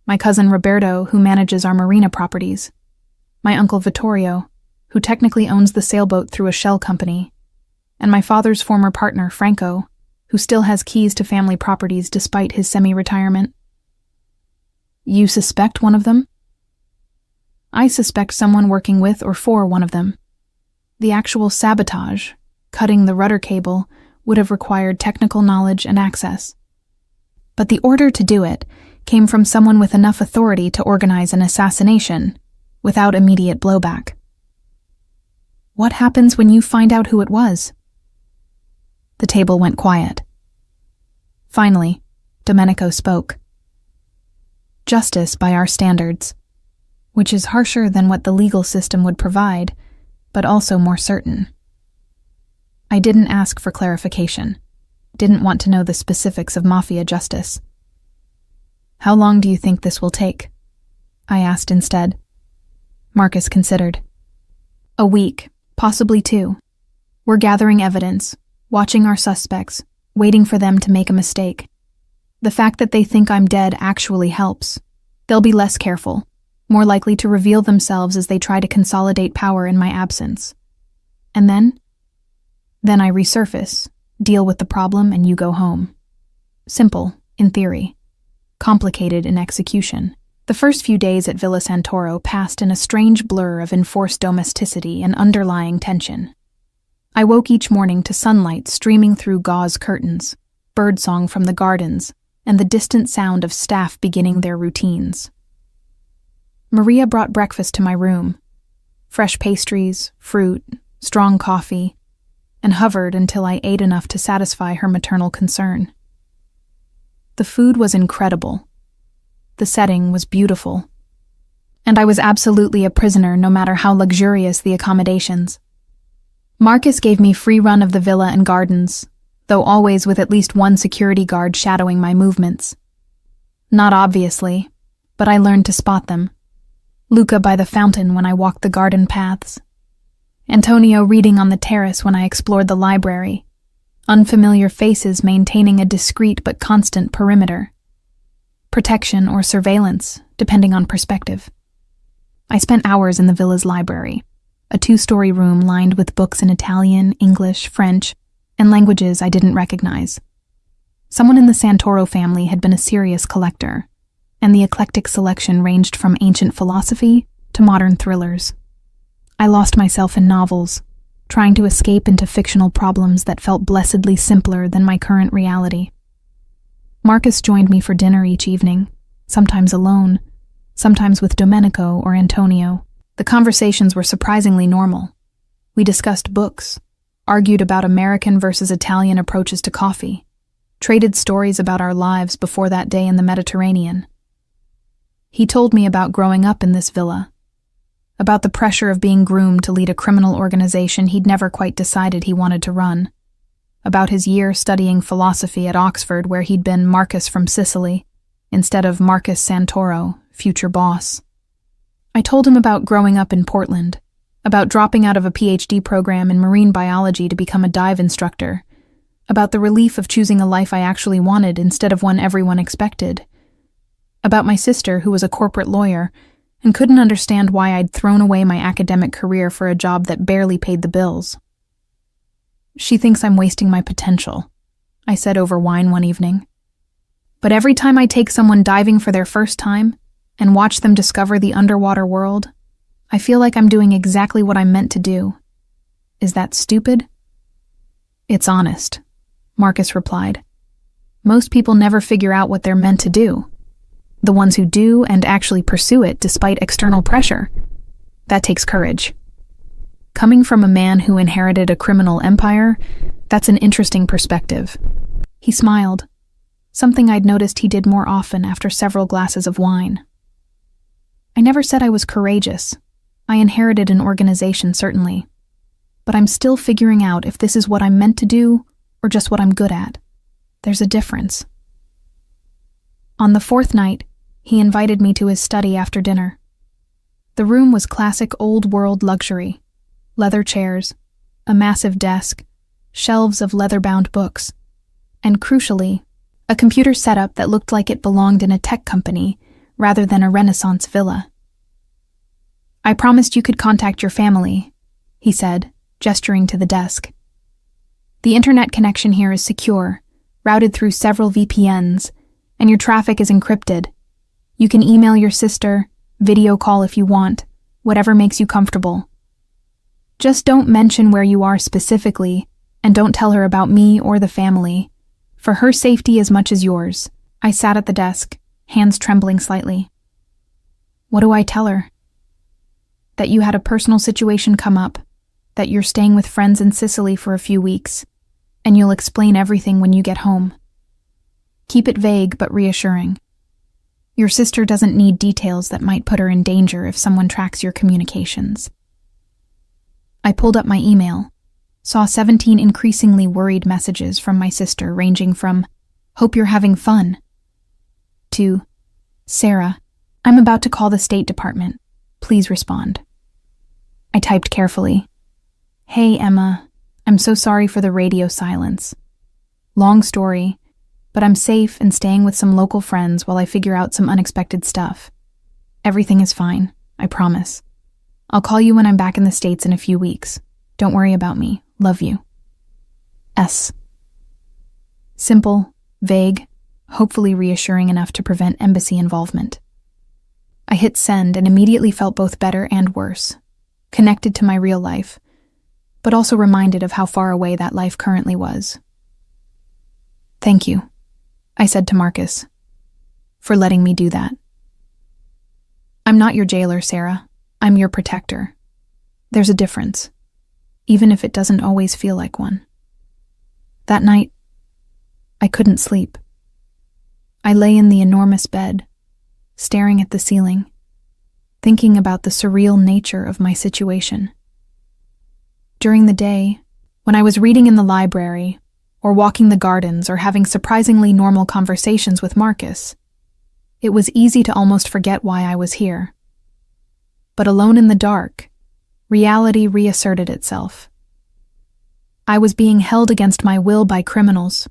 My cousin Roberto, who manages our marina properties. My uncle Vittorio, who technically owns the sailboat through a shell company. And my father's former partner, Franco, who still has keys to family properties despite his semi-retirement. You suspect one of them? I suspect someone working with or for one of them. The actual sabotage, cutting the rudder cable, would have required technical knowledge and access. But the order to do it came from someone with enough authority to organize an assassination, without immediate blowback. What happens when you find out who it was? The table went quiet. Finally, Domenico spoke. Justice by our standards, which is harsher than what the legal system would provide, but also more certain. I didn't ask for clarification, didn't want to know the specifics of Mafia justice. How long do you think this will take? I asked instead. Marcus considered. A week, possibly 2. We're gathering evidence, watching our suspects, waiting for them to make a mistake. The fact that they think I'm dead actually helps. They'll be less careful, more likely to reveal themselves as they try to consolidate power in my absence. And then I resurface, deal with the problem, and you go home. Simple, in theory. Complicated in execution. The first few days at Villa Santoro passed in a strange blur of enforced domesticity and underlying tension. I woke each morning to sunlight streaming through gauze curtains, birdsong from the gardens, and the distant sound of staff beginning their routines. Maria brought breakfast to my room. Fresh pastries, fruit, strong coffee, and hovered until I ate enough to satisfy her maternal concern. The food was incredible. The setting was beautiful. And I was absolutely a prisoner no matter how luxurious the accommodations. Marcus gave me free run of the villa and gardens, though always with at least one security guard shadowing my movements. Not obviously, but I learned to spot them. Luca by the fountain when I walked the garden paths. Antonio reading on the terrace when I explored the library. Unfamiliar faces maintaining a discreet but constant perimeter. Protection or surveillance, depending on perspective. I spent hours in the villa's library, a 2-story room lined with books in Italian, English, French, and languages I didn't recognize. Someone in the Santoro family had been a serious collector, and the eclectic selection ranged from ancient philosophy to modern thrillers. I lost myself in novels, trying to escape into fictional problems that felt blessedly simpler than my current reality. Marcus joined me for dinner each evening, sometimes alone, sometimes with Domenico or Antonio. The conversations were surprisingly normal. We discussed books, argued about American versus Italian approaches to coffee, traded stories about our lives before that day in the Mediterranean. He told me about growing up in this villa, about the pressure of being groomed to lead a criminal organization he'd never quite decided he wanted to run, about his year studying philosophy at Oxford where he'd been Marcus from Sicily, instead of Marcus Santoro, future boss. I told him about growing up in Portland, about dropping out of a PhD program in marine biology to become a dive instructor, about the relief of choosing a life I actually wanted instead of one everyone expected, about my sister who was a corporate lawyer and couldn't understand why I'd thrown away my academic career for a job that barely paid the bills. She thinks I'm wasting my potential, I said over wine one evening. But every time I take someone diving for their first time and watch them discover the underwater world, I feel like I'm doing exactly what I'm meant to do. Is that stupid? It's honest, Marcus replied. Most people never figure out what they're meant to do. The ones who do and actually pursue it despite external pressure. That takes courage. Coming from a man who inherited a criminal empire, that's an interesting perspective. He smiled, something I'd noticed he did more often after several glasses of wine. I never said I was courageous. I inherited an organization, certainly. But I'm still figuring out if this is what I'm meant to do or just what I'm good at. There's a difference. On the fourth night, he invited me to his study after dinner. The room was classic old-world luxury. Leather chairs, a massive desk, shelves of leather-bound books, and crucially, a computer setup that looked like it belonged in a tech company rather than a Renaissance villa. I promised you could contact your family, he said, gesturing to the desk. The internet connection here is secure, routed through several VPNs, and your traffic is encrypted. You can email your sister, video call if you want, whatever makes you comfortable. Just don't mention where you are specifically, and don't tell her about me or the family, for her safety as much as yours. I sat at the desk, hands trembling slightly. What do I tell her? That you had a personal situation come up, that you're staying with friends in Sicily for a few weeks, and you'll explain everything when you get home. Keep it vague but reassuring. Your sister doesn't need details that might put her in danger if someone tracks your communications. I pulled up my email, saw 17 increasingly worried messages from my sister ranging from, "Hope you're having fun," to, "Sarah, I'm about to call the State Department. Please respond." I typed carefully, "Hey, Emma, I'm so sorry for the radio silence. Long story, but I'm safe and staying with some local friends while I figure out some unexpected stuff. Everything is fine, I promise. I'll call you when I'm back in the States in a few weeks. Don't worry about me. Love you. S." Simple, vague, hopefully reassuring enough to prevent embassy involvement. I hit send and immediately felt both better and worse, connected to my real life, but also reminded of how far away that life currently was. "Thank you," I said to Marcus, "for letting me do that. I'm not your jailer, Sarah. I'm your protector. There's a difference, even if it doesn't always feel like one." That night, I couldn't sleep. I lay in the enormous bed, staring at the ceiling, thinking about the surreal nature of my situation. During the day, when I was reading in the library, or walking the gardens, or having surprisingly normal conversations with Marcus, it was easy to almost forget why I was here. But alone in the dark, reality reasserted itself. I was being held against my will by criminals,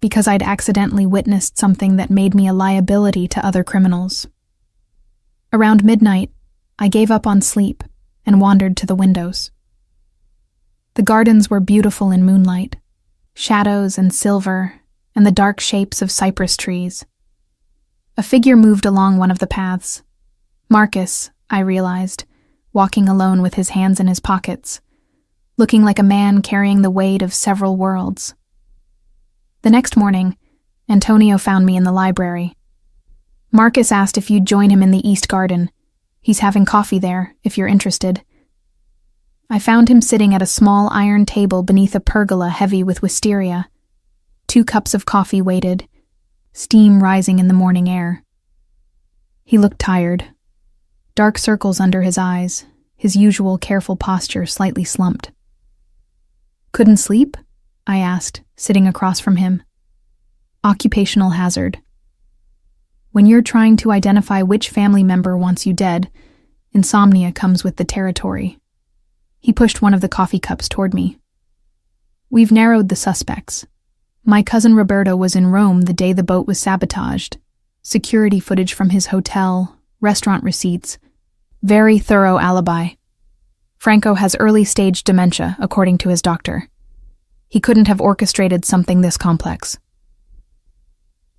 because I'd accidentally witnessed something that made me a liability to other criminals. Around midnight, I gave up on sleep and wandered to the windows. The gardens were beautiful in moonlight, shadows and silver, and the dark shapes of cypress trees. A figure moved along one of the paths. Marcus, I realized, walking alone with his hands in his pockets, looking like a man carrying the weight of several worlds. The next morning, Antonio found me in the library. Marcus asked if you'd join him in the East Garden. He's having coffee there, if you're interested. I found him sitting at a small iron table beneath a pergola heavy with wisteria. 2 cups of coffee waited, steam rising in the morning air. He looked tired. Dark circles under his eyes, his usual careful posture slightly slumped. "Couldn't sleep?" I asked, sitting across from him. "Occupational hazard. When you're trying to identify which family member wants you dead, insomnia comes with the territory." He pushed one of the coffee cups toward me. "We've narrowed the suspects. My cousin Roberto was in Rome the day the boat was sabotaged. Security footage from his hotel, restaurant receipts, very thorough alibi. Franco has early-stage dementia, according to his doctor. He couldn't have orchestrated something this complex."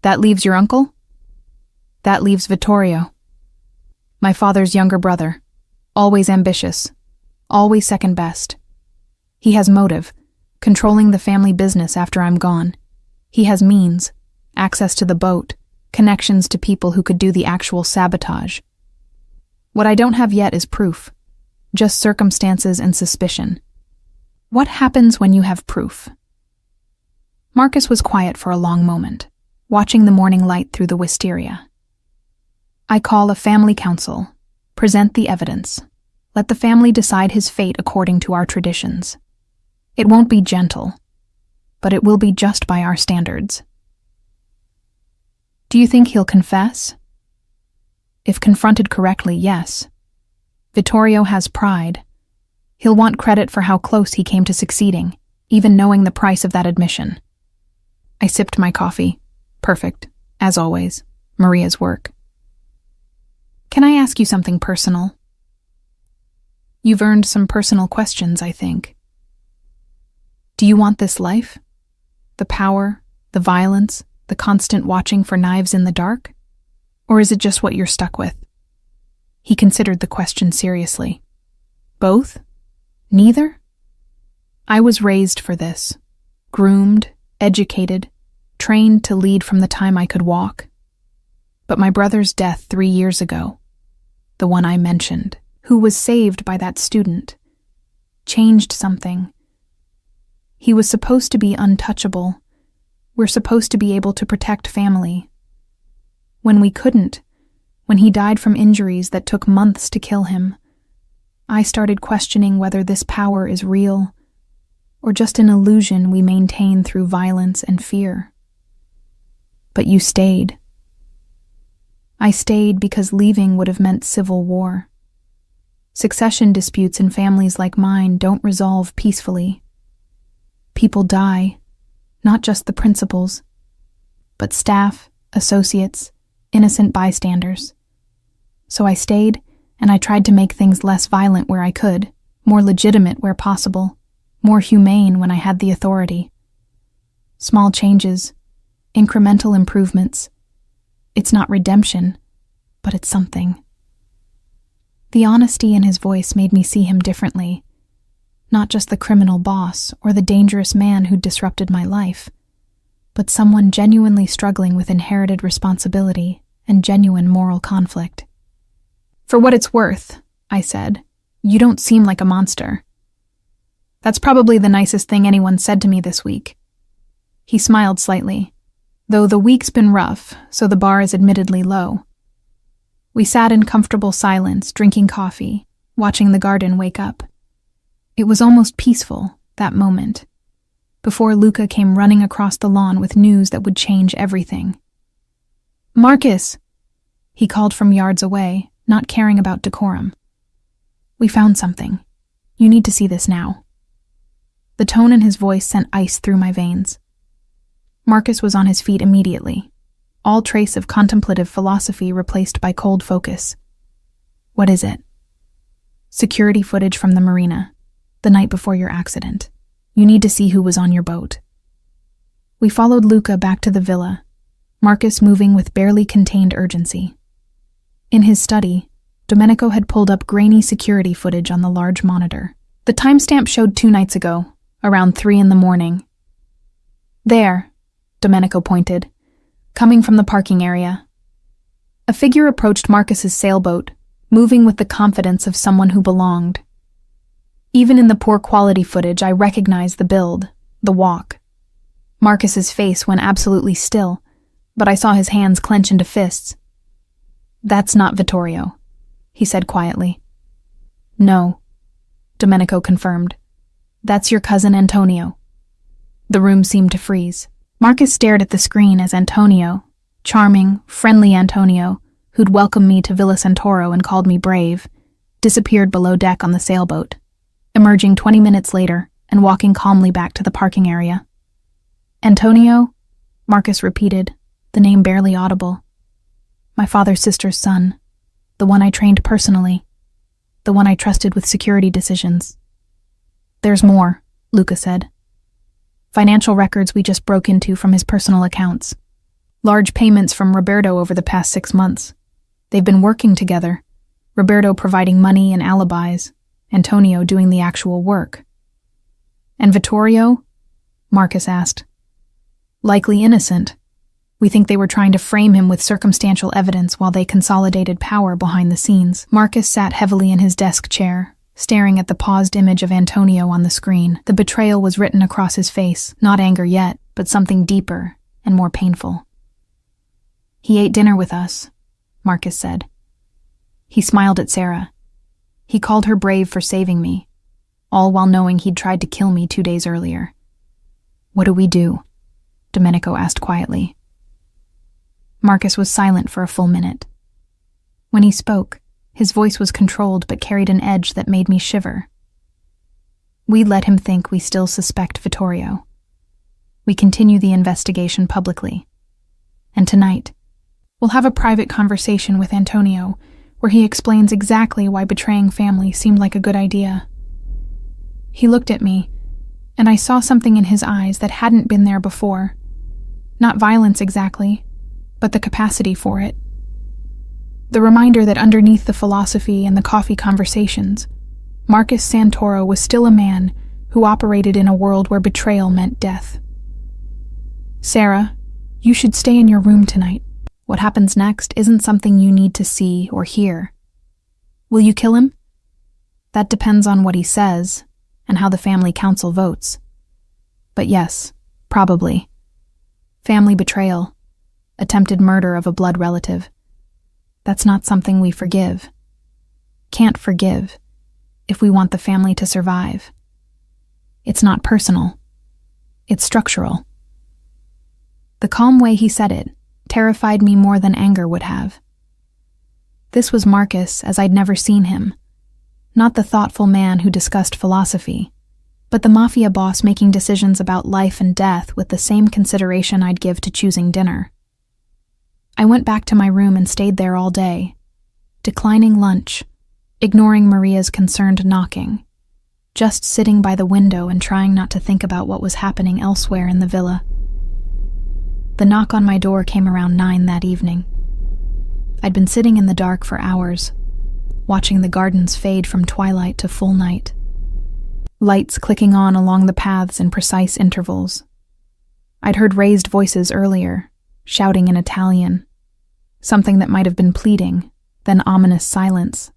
"That leaves your uncle?" "That leaves Vittorio. My father's younger brother, always ambitious, always second best. He has motive, controlling the family business after I'm gone. He has means, access to the boat, connections to people who could do the actual sabotage. What I don't have yet is proof, just circumstances and suspicion. What happens when you have proof? Marcus was quiet for a long moment, watching the morning light through the wisteria. I call a family council, present the evidence. Let the family decide his fate according to our traditions. It won't be gentle, but it will be just by our standards. Do you think he'll confess? If confronted correctly, yes. Vittorio has pride. He'll want credit for how close he came to succeeding, even knowing the price of that admission. I sipped my coffee. Perfect, as always, Maria's work. Can I ask you something personal? You've earned some personal questions, I think. Do you want this life? The power, the violence, the constant watching for knives in the dark? Or is it just what you're stuck with? He considered the question seriously. Both? Neither? I was raised for this. Groomed, educated, trained to lead from the time I could walk. But my brother's death 3 years ago, the one I mentioned, who was saved by that student, changed something. He was supposed to be untouchable. We're supposed to be able to protect family. When we couldn't, when he died from injuries that took months to kill him, I started questioning whether this power is real or just an illusion we maintain through violence and fear. But you stayed. I stayed because leaving would have meant civil war. Succession disputes in families like mine don't resolve peacefully. People die, not just the principals, but staff, associates, innocent bystanders. So I stayed, and I tried to make things less violent where I could, more legitimate where possible, more humane when I had the authority. Small changes, incremental improvements. It's not redemption, but it's something. The honesty in his voice made me see him differently, not just the criminal boss or the dangerous man who disrupted my life, but someone genuinely struggling with inherited responsibility and genuine moral conflict. For what it's worth, I said, you don't seem like a monster. That's probably the nicest thing anyone said to me this week. He smiled slightly, though the week's been rough, so the bar is admittedly low. We sat in comfortable silence, drinking coffee, watching the garden wake up. It was almost peaceful, that moment, before Luca came running across the lawn with news that would change everything. Marcus! He called from yards away, not caring about decorum. We found something. You need to see this now. The tone in his voice sent ice through my veins. Marcus was on his feet immediately, all trace of contemplative philosophy replaced by cold focus. What is it? Security footage from the marina, the night before your accident. You need to see who was on your boat. We followed Luca back to the villa, Marcus moving with barely contained urgency. In his study, Domenico had pulled up grainy security footage on the large monitor. The timestamp showed 2 nights ago, around 3 a.m. There, Domenico pointed, coming from the parking area. A figure approached Marcus's sailboat, moving with the confidence of someone who belonged. Even in the poor quality footage, I recognized the build, the walk. Marcus's face went absolutely still, but I saw his hands clench into fists. That's not Vittorio, he said quietly. No, Domenico confirmed. That's your cousin Antonio. The room seemed to freeze. Marcus stared at the screen as Antonio, charming, friendly Antonio, who'd welcomed me to Villa Santoro and called me brave, disappeared below deck on the sailboat, emerging 20 minutes later and walking calmly back to the parking area. Antonio, Marcus repeated, the name barely audible. My father's sister's son, the one I trained personally, the one I trusted with security decisions. There's more, Luca said. Financial records we just broke into from his personal accounts. Large payments from Roberto over the past 6 months. They've been working together, Roberto providing money and alibis, Antonio doing the actual work. And Vittorio? Marcus asked. Likely innocent. We think they were trying to frame him with circumstantial evidence while they consolidated power behind the scenes. Marcus sat heavily in his desk chair, staring at the paused image of Antonio on the screen. The betrayal was written across his face, not anger yet, but something deeper and more painful. He ate dinner with us, Marcus said. He smiled at Sarah. He called her brave for saving me, all while knowing he'd tried to kill me 2 days earlier. What do we do? Domenico asked quietly. Marcus was silent for a full minute. When he spoke, his voice was controlled but carried an edge that made me shiver. We let him think we still suspect Vittorio. We continue the investigation publicly. And tonight, we'll have a private conversation with Antonio where he explains exactly why betraying family seemed like a good idea. He looked at me, and I saw something in his eyes that hadn't been there before. Not violence exactly, but the capacity for it. The reminder that underneath the philosophy and the coffee conversations, Marcus Santoro was still a man who operated in a world where betrayal meant death. Sarah, you should stay in your room tonight. What happens next isn't something you need to see or hear. Will you kill him? That depends on what he says and how the family council votes. But yes, probably. Family betrayal, attempted murder of a blood relative. That's not something we forgive. Can't forgive if we want the family to survive. It's not personal. It's structural. The calm way he said it terrified me more than anger would have. This was Marcus as I'd never seen him. Not the thoughtful man who discussed philosophy, but the Mafia boss making decisions about life and death with the same consideration I'd give to choosing dinner. I went back to my room and stayed there all day, declining lunch, ignoring Maria's concerned knocking, just sitting by the window and trying not to think about what was happening elsewhere in the villa. The knock on my door came around 9 that evening. I'd been sitting in the dark for hours, watching the gardens fade from twilight to full night. Lights clicking on along the paths in precise intervals. I'd heard raised voices earlier, shouting in Italian, something that might have been pleading, then ominous silence.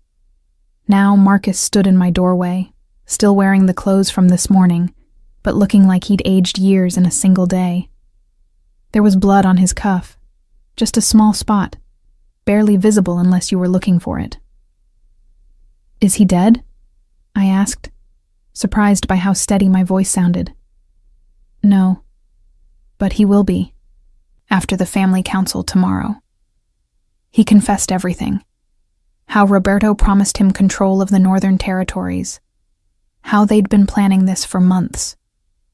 Now Marcus stood in my doorway, still wearing the clothes from this morning, but looking like he'd aged years in a single day. There was blood on his cuff, just a small spot, barely visible unless you were looking for it. Is he dead? I asked, surprised by how steady my voice sounded. No, but he will be, after the family council tomorrow. He confessed everything. How Roberto promised him control of the northern territories. How they'd been planning this for months,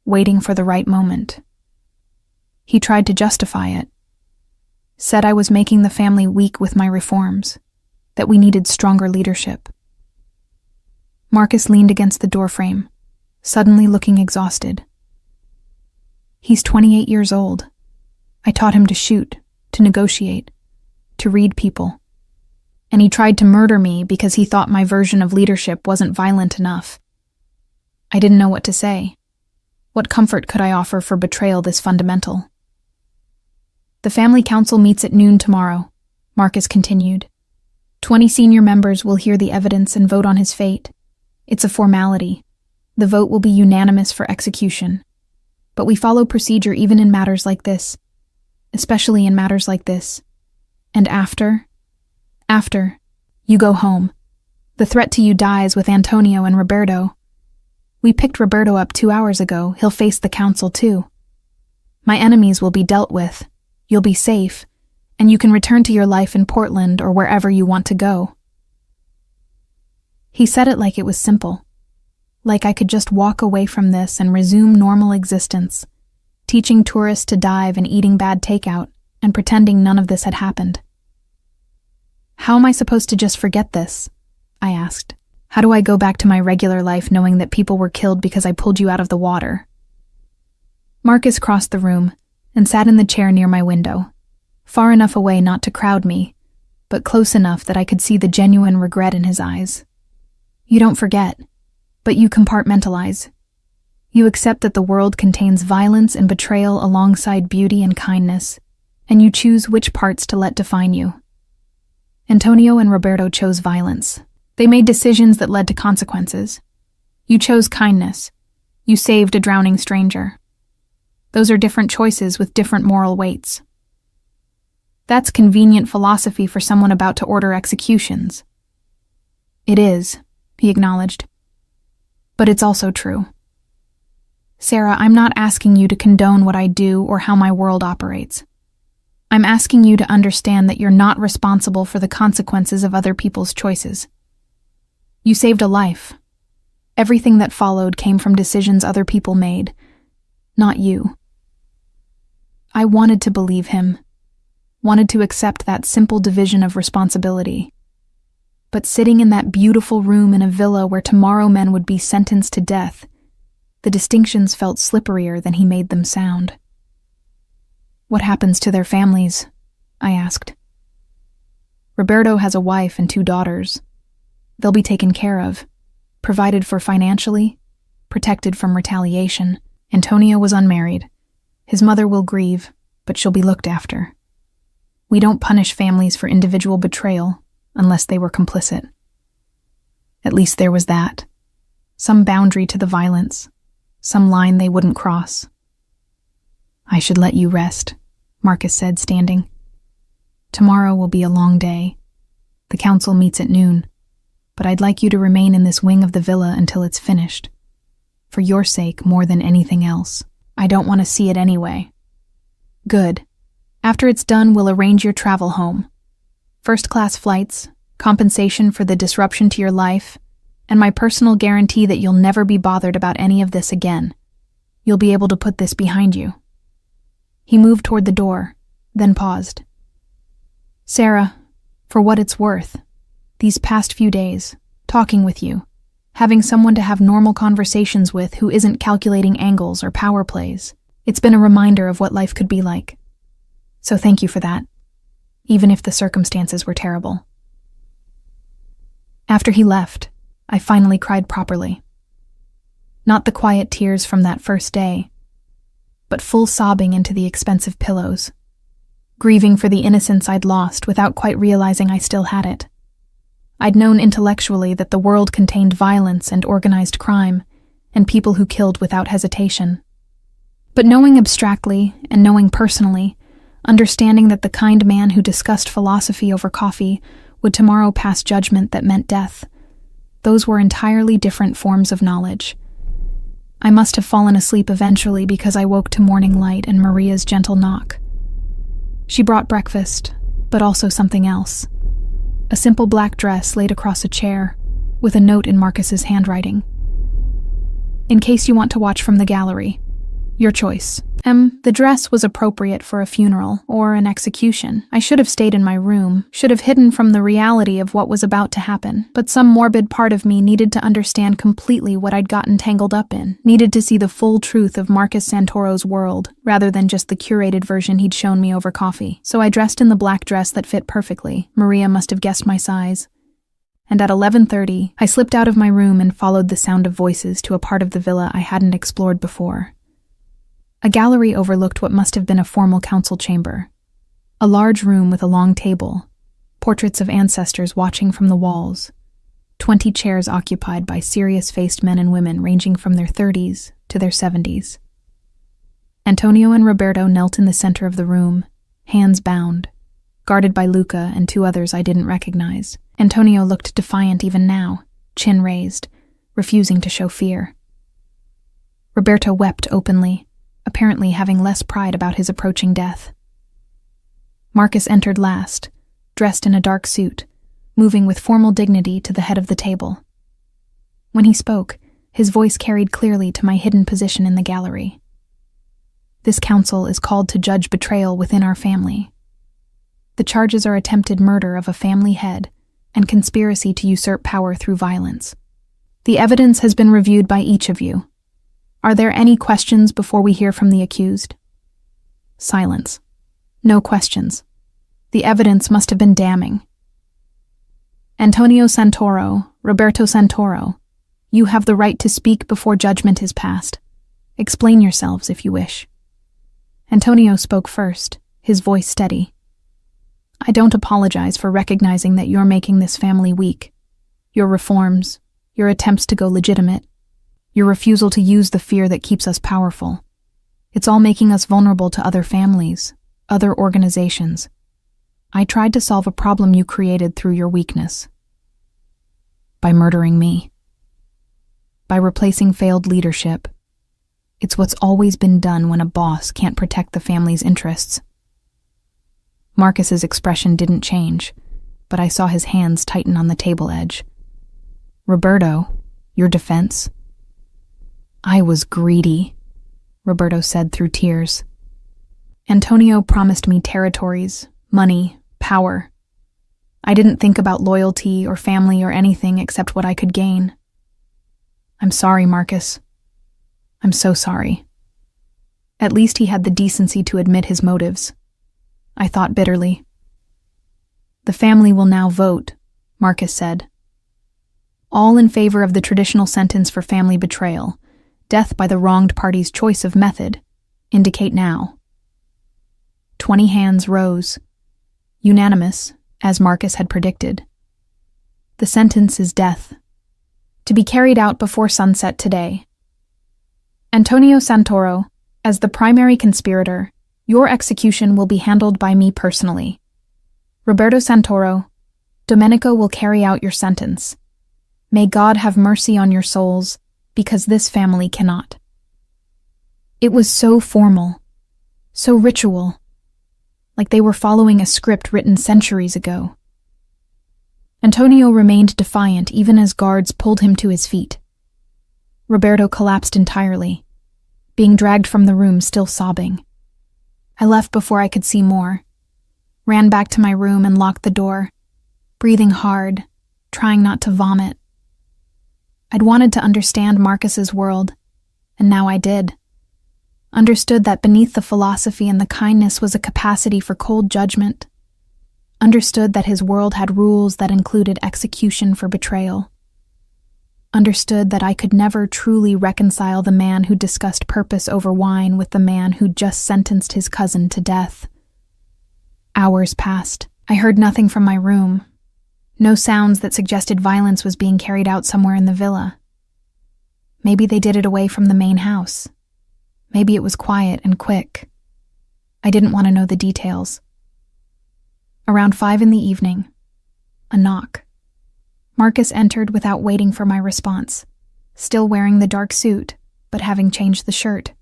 waiting for the right moment. He tried to justify it. Said I was making the family weak with my reforms, that we needed stronger leadership. Marcus leaned against the doorframe, suddenly looking exhausted. He's 28 years old. I taught him to shoot, to negotiate, to read people. And he tried to murder me because he thought my version of leadership wasn't violent enough. I didn't know what to say. What comfort could I offer for betrayal this fundamental? The family council meets at noon tomorrow, Marcus continued. 20 senior members will hear the evidence and vote on his fate. It's a formality. The vote will be unanimous for execution. But we follow procedure even in matters like this, especially in matters like this. And after, you go home. The threat to you dies with Antonio and Roberto. We picked Roberto up 2 hours ago. He'll face the council too. My enemies will be dealt with. You'll be safe, and you can return to your life in Portland or wherever you want to go. He said it like it was simple, like I could just walk away from this and resume normal existence, teaching tourists to dive and eating bad takeout and pretending none of this had happened. How am I supposed to just forget this? I asked. How do I go back to my regular life knowing that people were killed because I pulled you out of the water? Marcus crossed the room and sat in the chair near my window, far enough away not to crowd me, but close enough that I could see the genuine regret in his eyes. You don't forget, but you compartmentalize. You accept that the world contains violence and betrayal alongside beauty and kindness, and you choose which parts to let define you. Antonio and Roberto chose violence. They made decisions that led to consequences. You chose kindness. You saved a drowning stranger. Those are different choices with different moral weights. That's convenient philosophy for someone about to order executions. It is, he acknowledged. But it's also true. Sarah, I'm not asking you to condone what I do or how my world operates. I'm asking you to understand that you're not responsible for the consequences of other people's choices. You saved a life. Everything that followed came from decisions other people made, not you. I wanted to believe him, wanted to accept that simple division of responsibility. But sitting in that beautiful room in a villa where tomorrow men would be sentenced to death, the distinctions felt slipperier than he made them sound. What happens to their families? I asked. Roberto has a wife and 2 daughters. They'll be taken care of, provided for financially, protected from retaliation. Antonio was unmarried. His mother will grieve, but she'll be looked after. We don't punish families for individual betrayal unless they were complicit. At least there was that. Some boundary to the violence, some line they wouldn't cross. I should let you rest, Marcus said, standing. Tomorrow will be a long day. The council meets at noon, but I'd like you to remain in this wing of the villa until it's finished. For your sake more than anything else. I don't want to see it anyway. Good. After it's done, we'll arrange your travel home. First-class flights, compensation for the disruption to your life, and my personal guarantee that you'll never be bothered about any of this again. You'll be able to put this behind you. He moved toward the door, then paused. Sarah, for what it's worth, these past few days, talking with you, having someone to have normal conversations with who isn't calculating angles or power plays, it's been a reminder of what life could be like. So thank you for that, even if the circumstances were terrible. After he left, I finally cried properly. Not the quiet tears from that first day, but full sobbing into the expensive pillows, grieving for the innocence I'd lost without quite realizing I still had it. I'd known intellectually that the world contained violence and organized crime, and people who killed without hesitation. But knowing abstractly and knowing personally, understanding that the kind man who discussed philosophy over coffee would tomorrow pass judgment that meant death, those were entirely different forms of knowledge. I must have fallen asleep eventually because I woke to morning light and Maria's gentle knock. She brought breakfast, but also something else. A simple black dress laid across a chair, with a note in Marcus's handwriting. In case you want to watch from the gallery, your choice. The dress was appropriate for a funeral or an execution. I should have stayed in my room, should have hidden from the reality of what was about to happen, but some morbid part of me needed to understand completely what I'd gotten tangled up in, needed to see the full truth of Marcus Santoro's world, rather than just the curated version he'd shown me over coffee. So I dressed in the black dress that fit perfectly. Maria must have guessed my size. And at 11:30, I slipped out of my room and followed the sound of voices to a part of the villa I hadn't explored before. A gallery overlooked what must have been a formal council chamber. A large room with a long table, portraits of ancestors watching from the walls, 20 chairs occupied by serious-faced men and women ranging from their 30s to their 70s. Antonio and Roberto knelt in the center of the room, hands bound, guarded by Luca and 2 others I didn't recognize. Antonio looked defiant even now, chin raised, refusing to show fear. Roberto wept openly, apparently having less pride about his approaching death. Marcus entered last, dressed in a dark suit, moving with formal dignity to the head of the table. When he spoke, his voice carried clearly to my hidden position in the gallery. This council is called to judge betrayal within our family. The charges are attempted murder of a family head and conspiracy to usurp power through violence. The evidence has been reviewed by each of you. Are there any questions before we hear from the accused? Silence. No questions. The evidence must have been damning. Antonio Santoro, Roberto Santoro, you have the right to speak before judgment is passed. Explain yourselves if you wish." Antonio spoke first, his voice steady. "I don't apologize for recognizing that you're making this family weak. Your reforms, your attempts to go legitimate, your refusal to use the fear that keeps us powerful. It's all making us vulnerable to other families, other organizations. I tried to solve a problem you created through your weakness. By murdering me. By replacing failed leadership. It's what's always been done when a boss can't protect the family's interests." Marcus's expression didn't change, but I saw his hands tighten on the table edge. "Roberto, your defense?" "I was greedy," Roberto said through tears. "Antonio promised me territories, money, power. I didn't think about loyalty or family or anything except what I could gain. I'm sorry, Marcus. I'm so sorry." At least he had the decency to admit his motives. I thought bitterly. "The family will now vote," Marcus said. "All in favor of the traditional sentence for family betrayal, death by the wronged party's choice of method, indicate now." 20 hands rose. Unanimous, as Marcus had predicted. The sentence is death, to be carried out before sunset today. Antonio Santoro, as the primary conspirator, your execution will be handled by me personally. Roberto Santoro, Domenico will carry out your sentence. May God have mercy on your souls, because this family cannot. It was so formal, so ritual, like they were following a script written centuries ago. Antonio remained defiant even as guards pulled him to his feet. Roberto collapsed entirely, being dragged from the room still sobbing. I left before I could see more, ran back to my room and locked the door, breathing hard, trying not to vomit. I'd wanted to understand Marcus's world, and now I did. Understood that beneath the philosophy and the kindness was a capacity for cold judgment. Understood that his world had rules that included execution for betrayal. Understood that I could never truly reconcile the man who discussed purpose over wine with the man who just sentenced his cousin to death. Hours passed. I heard nothing from my room. No sounds that suggested violence was being carried out somewhere in the villa. Maybe they did it away from the main house. Maybe it was quiet and quick. I didn't want to know the details. Around 5 p.m, a knock. Marcus entered without waiting for my response, still wearing the dark suit, but having changed the shirt.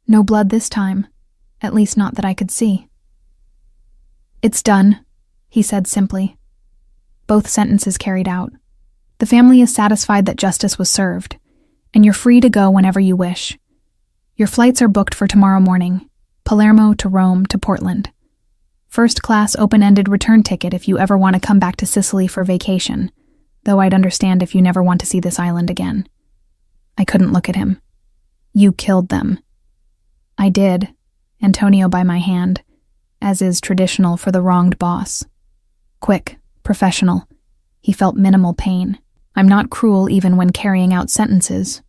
No blood this time, at least not that I could see. "It's done," he said simply. "Both sentences carried out. The family is satisfied that justice was served, and you're free to go whenever you wish. Your flights are booked for tomorrow morning, Palermo to Rome to Portland. First-class open-ended return ticket if you ever want to come back to Sicily for vacation, though I'd understand if you never want to see this island again." I couldn't look at him. "You killed them." "I did," Antonio by my hand, as is traditional for the wronged boss. Quick, professional. He felt minimal pain. I'm not cruel even when carrying out sentences.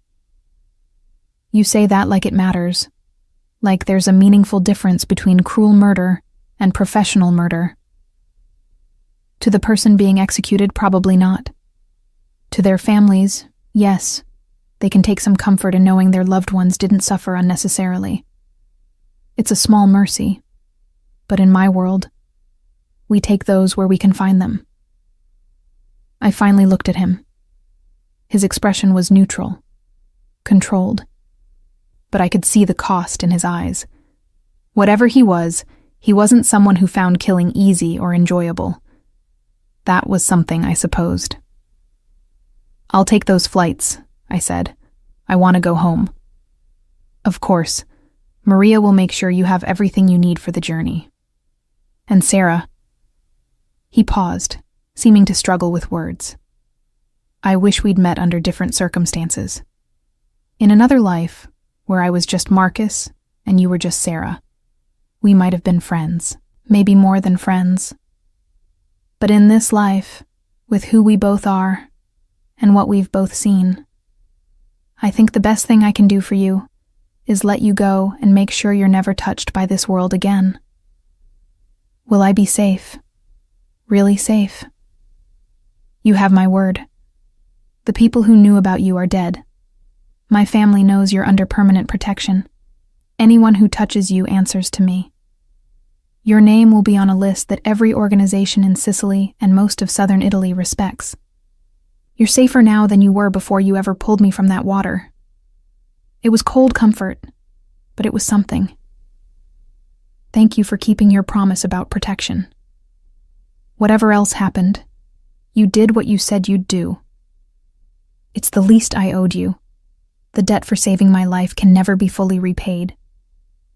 "You say that like it matters. Like there's a meaningful difference between cruel murder and professional murder. To the person being executed, probably not. To their families, yes, they can take some comfort in knowing their loved ones didn't suffer unnecessarily. It's a small mercy, but in my world, we take those where we can find them." I finally looked at him. His expression was neutral, controlled, but I could see the cost in his eyes. Whatever he wasn't someone who found killing easy or enjoyable. That was something I supposed. "I'll take those flights," I said. "I want to go home." "Of course. Maria will make sure you have everything you need for the journey. And Sarah." He paused, seeming to struggle with words. "I wish we'd met under different circumstances. In another life, where I was just Marcus and you were just Sarah, we might have been friends, maybe more than friends. But in this life, with who we both are, and what we've both seen, I think the best thing I can do for you is let you go and make sure you're never touched by this world again. Will I be safe? Really safe? You have my word. The people who knew about you are dead. My family knows you're under permanent protection. Anyone who touches you answers to me. Your name will be on a list that every organization in Sicily and most of southern Italy respects. You're safer now than you were before you ever pulled me from that water. It was cold comfort, but it was something. Thank you for keeping your promise about protection. Whatever else happened, you did what you said you'd do. It's the least I owed you. The debt for saving my life can never be fully repaid,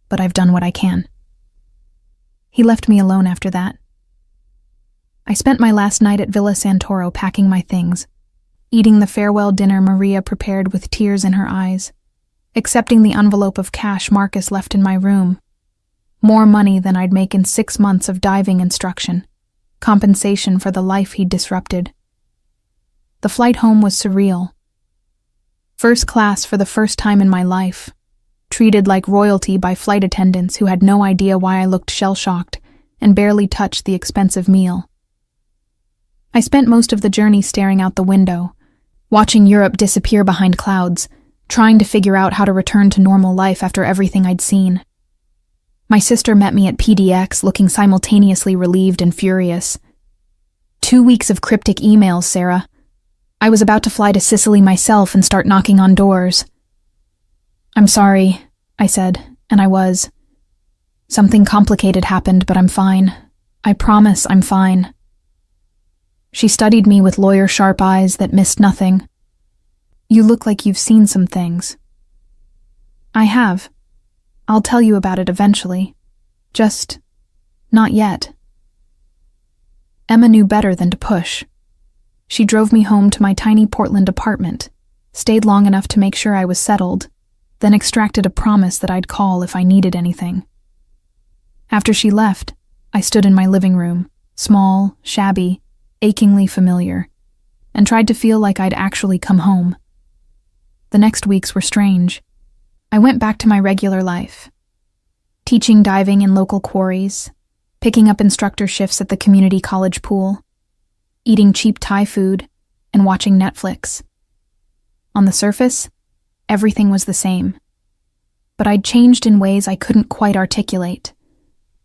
but I've done what I can. He left me alone after that. I spent my last night at Villa Santoro packing my things, eating the farewell dinner Maria prepared with tears in her eyes, accepting the envelope of cash Marcus left in my room. More money than I'd make in 6 months of diving instruction, compensation for the life he'd disrupted. The flight home was surreal. First class for the first time in my life, treated like royalty by flight attendants who had no idea why I looked shell-shocked and barely touched the expensive meal. I spent most of the journey staring out the window, watching Europe disappear behind clouds, trying to figure out how to return to normal life after everything I'd seen. My sister met me at PDX, looking simultaneously relieved and furious. 2 weeks of cryptic emails, Sarah. I was about to fly to Sicily myself and start knocking on doors. I'm sorry, I said, and I was. Something complicated happened, but I'm fine. I promise I'm fine. She studied me with lawyer-sharp eyes that missed nothing. You look like you've seen some things. I have. I'll tell you about it eventually. Just not yet. Emma knew better than to push. She drove me home to my tiny Portland apartment, stayed long enough to make sure I was settled, then extracted a promise that I'd call if I needed anything. After she left, I stood in my living room, small, shabby, achingly familiar, and tried to feel like I'd actually come home. The next weeks were strange. I went back to my regular life, teaching diving in local quarries, picking up instructor shifts at the community college pool, eating cheap Thai food, and watching Netflix. On the surface, everything was the same. But I'd changed in ways I couldn't quite articulate.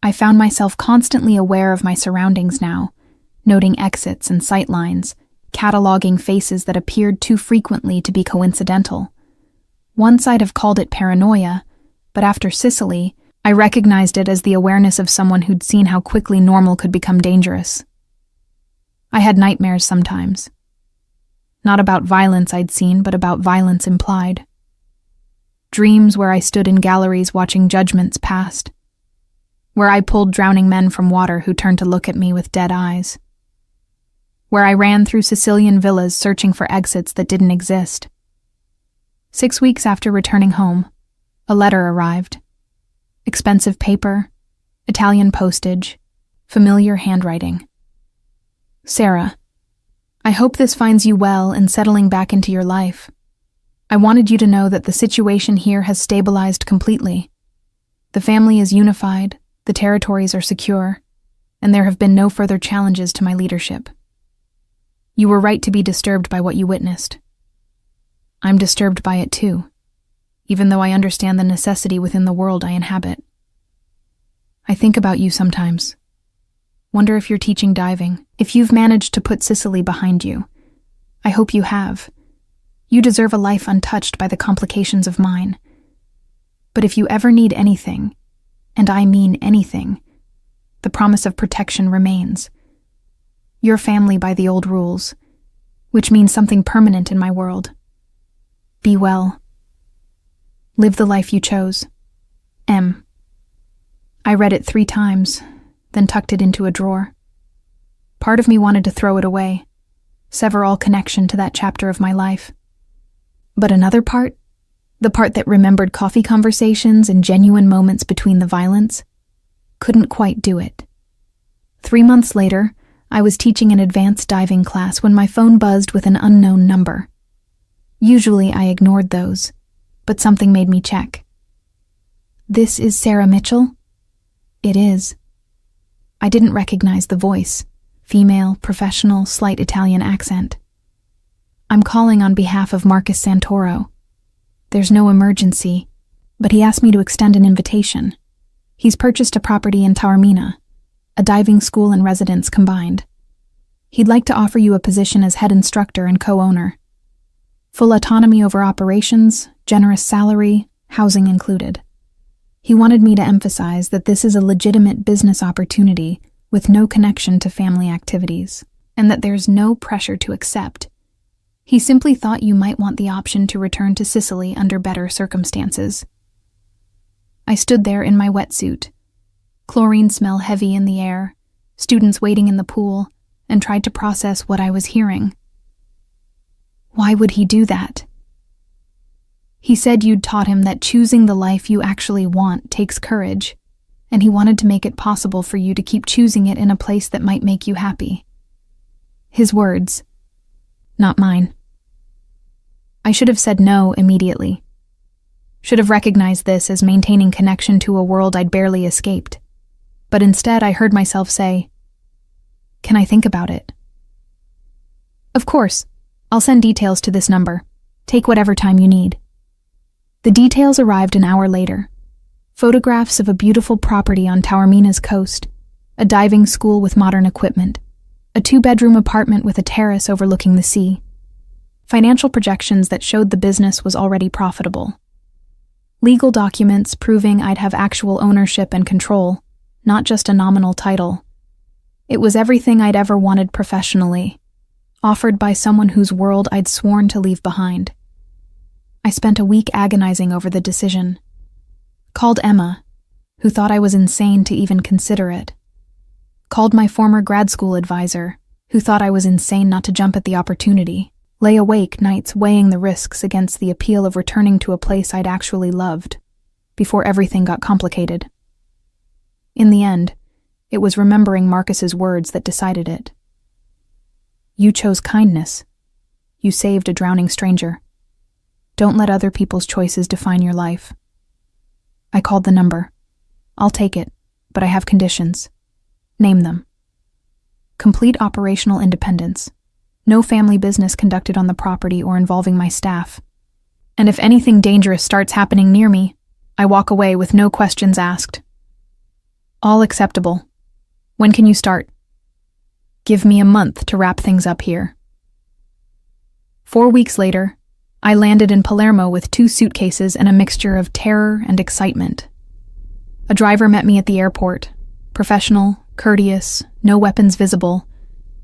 I found myself constantly aware of my surroundings now, noting exits and sightlines, cataloging faces that appeared too frequently to be coincidental. Once I'd have called it paranoia, but after Sicily, I recognized it as the awareness of someone who'd seen how quickly normal could become dangerous. I had nightmares sometimes. Not about violence I'd seen, but about violence implied. Dreams where I stood in galleries watching judgments passed, where I pulled drowning men from water who turned to look at me with dead eyes, where I ran through Sicilian villas searching for exits that didn't exist. 6 weeks after returning home, a letter arrived. Expensive paper, Italian postage, familiar handwriting. Sarah, I hope this finds you well and settling back into your life. I wanted you to know that the situation here has stabilized completely. The family is unified, the territories are secure, and there have been no further challenges to my leadership. You were right to be disturbed by what you witnessed. I'm disturbed by it too, even though I understand the necessity within the world I inhabit. I think about you sometimes. Wonder if you're teaching diving, if you've managed to put Sicily behind you. I hope you have. You deserve a life untouched by the complications of mine. But if you ever need anything, and I mean anything, the promise of protection remains. Your family by the old rules, which means something permanent in my world. Be well. Live the life you chose. M. I read it 3 times, then tucked it into a drawer. Part of me wanted to throw it away, sever all connection to that chapter of my life. But another part, the part that remembered coffee conversations and genuine moments between the violence, couldn't quite do it. 3 months later, I was teaching an advanced diving class when my phone buzzed with an unknown number. Usually I ignored those, but something made me check. "This is Sarah Mitchell?" "It is." I didn't recognize the voice. Female, professional, slight Italian accent. "I'm calling on behalf of Marcus Santoro. There's no emergency, but he asked me to extend an invitation. He's purchased a property in Taormina, a diving school and residence combined. He'd like to offer you a position as head instructor and co-owner. Full autonomy over operations, generous salary, housing included. He wanted me to emphasize that this is a legitimate business opportunity with no connection to family activities, and that there's no pressure to accept. He simply thought you might want the option to return to Sicily under better circumstances." I stood there in my wetsuit, chlorine smell heavy in the air, students waiting in the pool, and tried to process what I was hearing. Why would he do that? He said you'd taught him that choosing the life you actually want takes courage, and he wanted to make it possible for you to keep choosing it in a place that might make you happy. His words, not mine. I should have said no immediately. Should have recognized this as maintaining connection to a world I'd barely escaped. But instead I heard myself say, "Can I think about it?" "Of course. I'll send details to this number. Take whatever time you need." The details arrived an hour later. Photographs of a beautiful property on Taormina's coast, a diving school with modern equipment, a 2-bedroom apartment with a terrace overlooking the sea. Financial projections that showed the business was already profitable. Legal documents proving I'd have actual ownership and control, not just a nominal title. It was everything I'd ever wanted professionally, offered by someone whose world I'd sworn to leave behind. I spent a week agonizing over the decision. Called Emma, who thought I was insane to even consider it. Called my former grad school advisor, who thought I was insane not to jump at the opportunity. Lay awake nights weighing the risks against the appeal of returning to a place I'd actually loved, before everything got complicated. In the end, it was remembering Marcus's words that decided it. "You chose kindness. You saved a drowning stranger. Don't let other people's choices define your life." I called the number. "I'll take it, but I have conditions." "Name them." "Complete operational independence. No family business conducted on the property or involving my staff. And if anything dangerous starts happening near me, I walk away with no questions asked." "All acceptable. When can you start?" "Give me a month to wrap things up here." 4 weeks later, I landed in Palermo with 2 suitcases and a mixture of terror and excitement. A driver met me at the airport, professional, courteous, no weapons visible,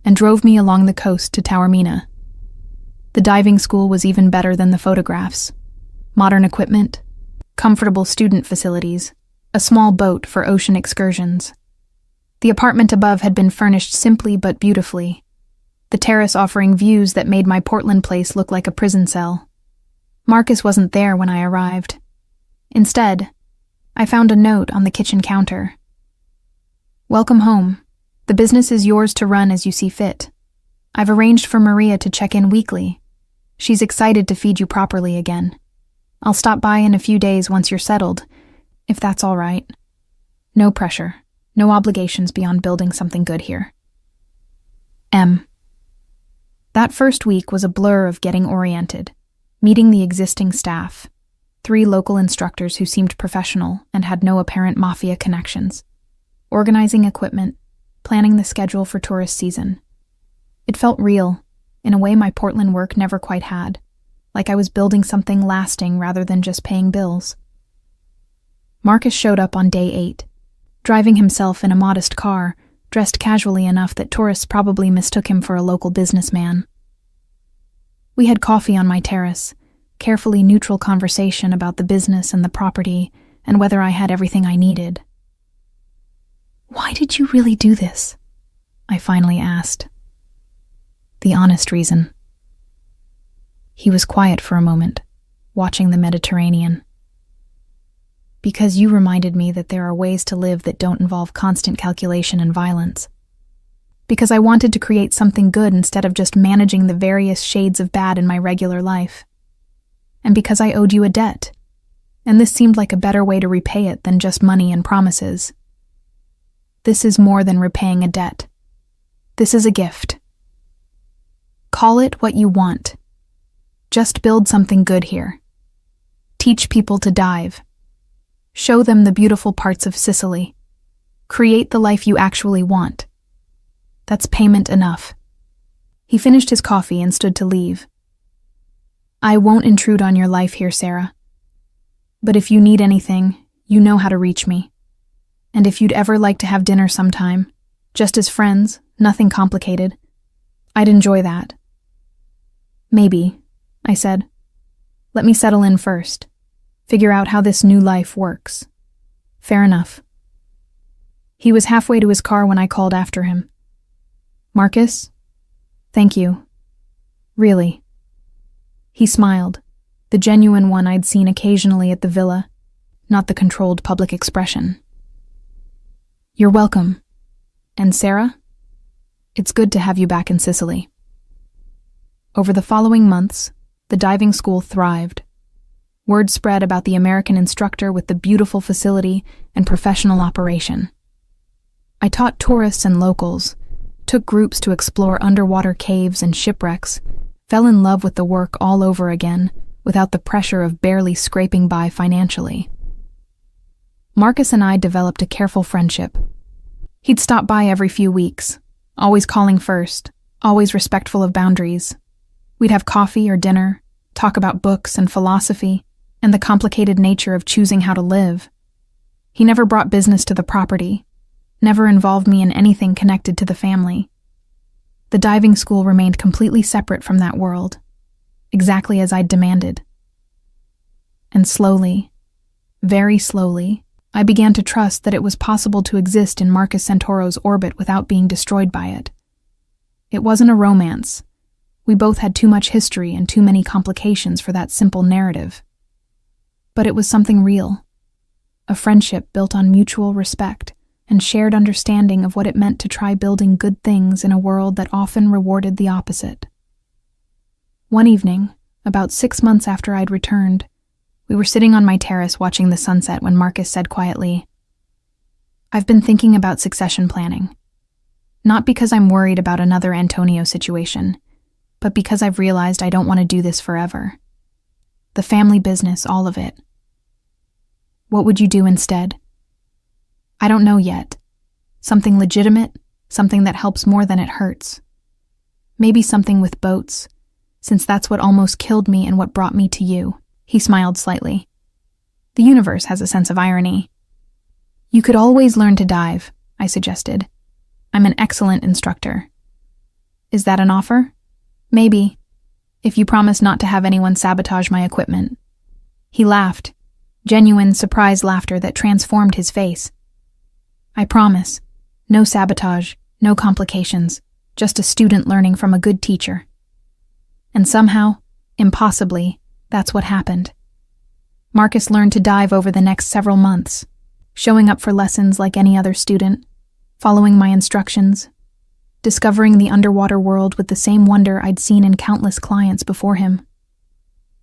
and drove me along the coast to Taormina. The diving school was even better than the photographs. Modern equipment, comfortable student facilities, a small boat for ocean excursions. The apartment above had been furnished simply but beautifully, the terrace offering views that made my Portland place look like a prison cell. Marcus wasn't there when I arrived. Instead, I found a note on the kitchen counter. "Welcome home. The business is yours to run as you see fit. I've arranged for Maria to check in weekly. She's excited to feed you properly again. I'll stop by in a few days once you're settled, if that's all right. No pressure, no obligations beyond building something good here. M." That first week was a blur of getting oriented, meeting the existing staff, 3 local instructors who seemed professional and had no apparent Mafia connections, organizing equipment, planning the schedule for tourist season. It felt real, in a way my Portland work never quite had, like I was building something lasting rather than just paying bills. Marcus showed up on day 8, driving himself in a modest car, dressed casually enough that tourists probably mistook him for a local businessman. We had coffee on my terrace, carefully neutral conversation about the business and the property, and whether I had everything I needed. "Why did you really do this?" I finally asked. "The honest reason." He was quiet for a moment, watching the Mediterranean. "Because you reminded me that there are ways to live that don't involve constant calculation and violence. Because I wanted to create something good instead of just managing the various shades of bad in my regular life. And because I owed you a debt. and this seemed like a better way to repay it than just money and promises. This is more than repaying a debt. This is a gift. Call it what you want. Just build something good here. Teach people to dive. Show them the beautiful parts of Sicily. Create the life you actually want. That's payment enough. He finished his coffee and stood to leave. I won't intrude on your life here, Sarah. But if you need anything, you know how to reach me. And if you'd ever like to have dinner sometime, just as friends, nothing complicated, I'd enjoy that. Maybe, I said. Let me settle in first. Figure out how this new life works. Fair enough. He was halfway to his car when I called after him. Marcus? Thank you. Really. He smiled, the genuine one I'd seen occasionally at the villa, not the controlled public expression. You're welcome. And Sarah? It's good to have you back in Sicily. Over the following months, the diving school thrived. Word spread about the American instructor with the beautiful facility and professional operation. I taught tourists and locals, took groups to explore underwater caves and shipwrecks, fell in love with the work all over again without the pressure of barely scraping by financially. Marcus and I developed a careful friendship. He'd stop by every few weeks, always calling first, always respectful of boundaries. We'd have coffee or dinner, talk about books and philosophy, and the complicated nature of choosing how to live. He never brought business to the property, never involved me in anything connected to the family. The diving school remained completely separate from that world, exactly as I'd demanded. And slowly, very slowly, I began to trust that it was possible to exist in Marcus Santoro's orbit without being destroyed by it. It wasn't a romance. We both had too much history and too many complications for that simple narrative. But it was something real, a friendship built on mutual respect and shared understanding of what it meant to try building good things in a world that often rewarded the opposite. One evening, about 6 months after I'd returned, we were sitting on my terrace watching the sunset when Marcus said quietly, I've been thinking about succession planning. Not because I'm worried about another Antonio situation, but because I've realized I don't want to do this forever. The family business, all of it. What would you do instead? I don't know yet. Something legitimate, something that helps more than it hurts. Maybe something with boats, since that's what almost killed me and what brought me to you. He smiled slightly. The universe has a sense of irony. You could always learn to dive, I suggested. I'm an excellent instructor. Is that an offer? Maybe, if you promise not to have anyone sabotage my equipment. He laughed, genuine, surprised laughter that transformed his face. I promise. No sabotage, no complications, just a student learning from a good teacher. And somehow, impossibly, that's what happened. Marcus learned to dive over the next several months, showing up for lessons like any other student, following my instructions, discovering the underwater world with the same wonder I'd seen in countless clients before him.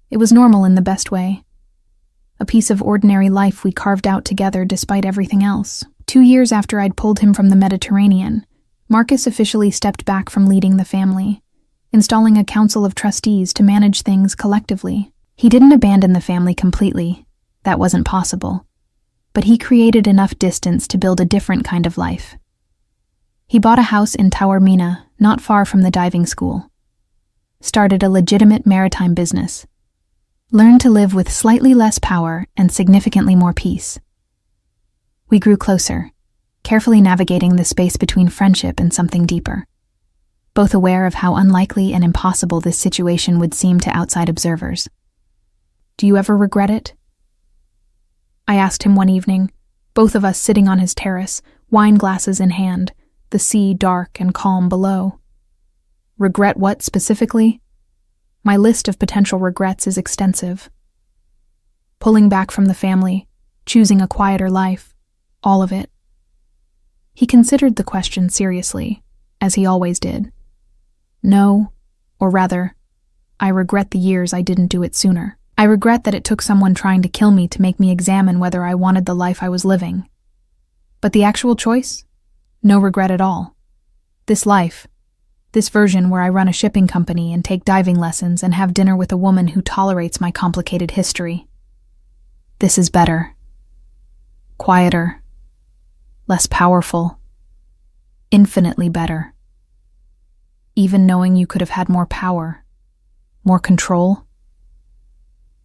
It was normal in the best way. A piece of ordinary life we carved out together despite everything else. 2 years after I'd pulled him from the Mediterranean, Marcus officially stepped back from leading the family, installing a council of trustees to manage things collectively. He didn't abandon the family completely. That wasn't possible. But he created enough distance to build a different kind of life. He bought a house in Taormina, not far from the diving school. Started a legitimate maritime business. Learned to live with slightly less power and significantly more peace. We grew closer, carefully navigating the space between friendship and something deeper, both aware of how unlikely and impossible this situation would seem to outside observers. Do you ever regret it? I asked him one evening, both of us sitting on his terrace, wine glasses in hand, the sea dark and calm below. Regret what specifically? My list of potential regrets is extensive. Pulling back from the family, choosing a quieter life, all of it. He considered the question seriously, as he always did. No, or rather, I regret the years I didn't do it sooner. I regret that it took someone trying to kill me to make me examine whether I wanted the life I was living. But the actual choice? No regret at all. This life, this version where I run a shipping company and take diving lessons and have dinner with a woman who tolerates my complicated history. This is better. Quieter. Less powerful. Infinitely better. Even knowing you could have had more power, more control.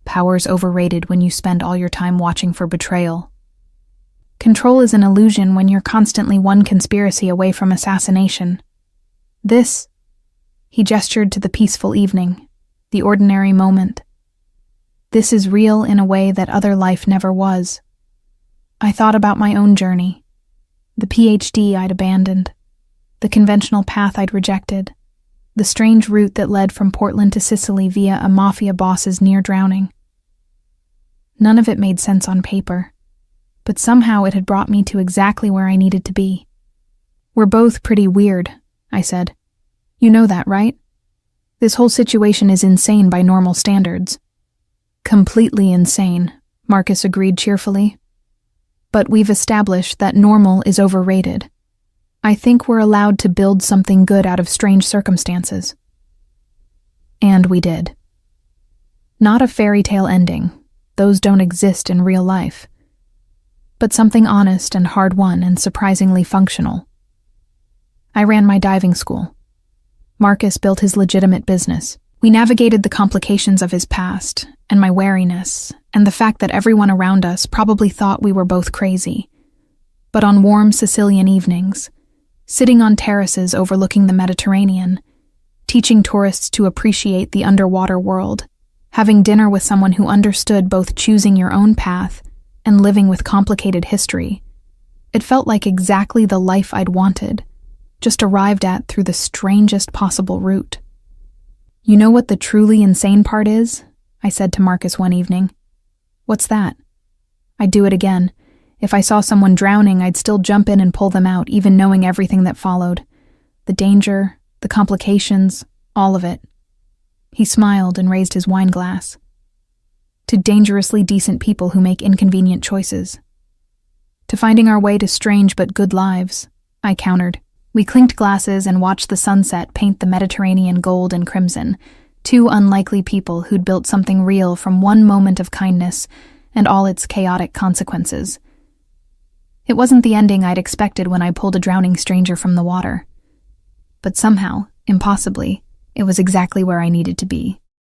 Power's overrated when you spend all your time watching for betrayal. Control is an illusion when you're constantly one conspiracy away from assassination. This, he gestured to the peaceful evening, the ordinary moment. This is real in a way that other life never was. I thought about my own journey, the PhD I'd abandoned, the conventional path I'd rejected, the strange route that led from Portland to Sicily via a Mafia boss's near drowning. None of it made sense on paper, but somehow it had brought me to exactly where I needed to be. We're both pretty weird, I said. You know that, right? This whole situation is insane by normal standards. Completely insane, Marcus agreed cheerfully. But we've established that normal is overrated. I think we're allowed to build something good out of strange circumstances. And we did. Not a fairy tale ending. Those don't exist in real life. But something honest and hard-won and surprisingly functional. I ran my diving school. Marcus built his legitimate business. We navigated the complications of his past, and my wariness, and the fact that everyone around us probably thought we were both crazy. But on warm Sicilian evenings, sitting on terraces overlooking the Mediterranean, teaching tourists to appreciate the underwater world, having dinner with someone who understood both choosing your own path and living with complicated history, it felt like exactly the life I'd wanted, just arrived at through the strangest possible route. You know what the truly insane part is? I said to Marcus one evening. What's that? I'd do it again. If I saw someone drowning, I'd still jump in and pull them out, even knowing everything that followed. The danger, the complications, all of it. He smiled and raised his wine glass. To dangerously decent people who make inconvenient choices. To finding our way to strange but good lives, I countered. We clinked glasses and watched the sunset paint the Mediterranean gold and crimson, two unlikely people who'd built something real from one moment of kindness and all its chaotic consequences. It wasn't the ending I'd expected when I pulled a drowning stranger from the water. But somehow, impossibly, it was exactly where I needed to be.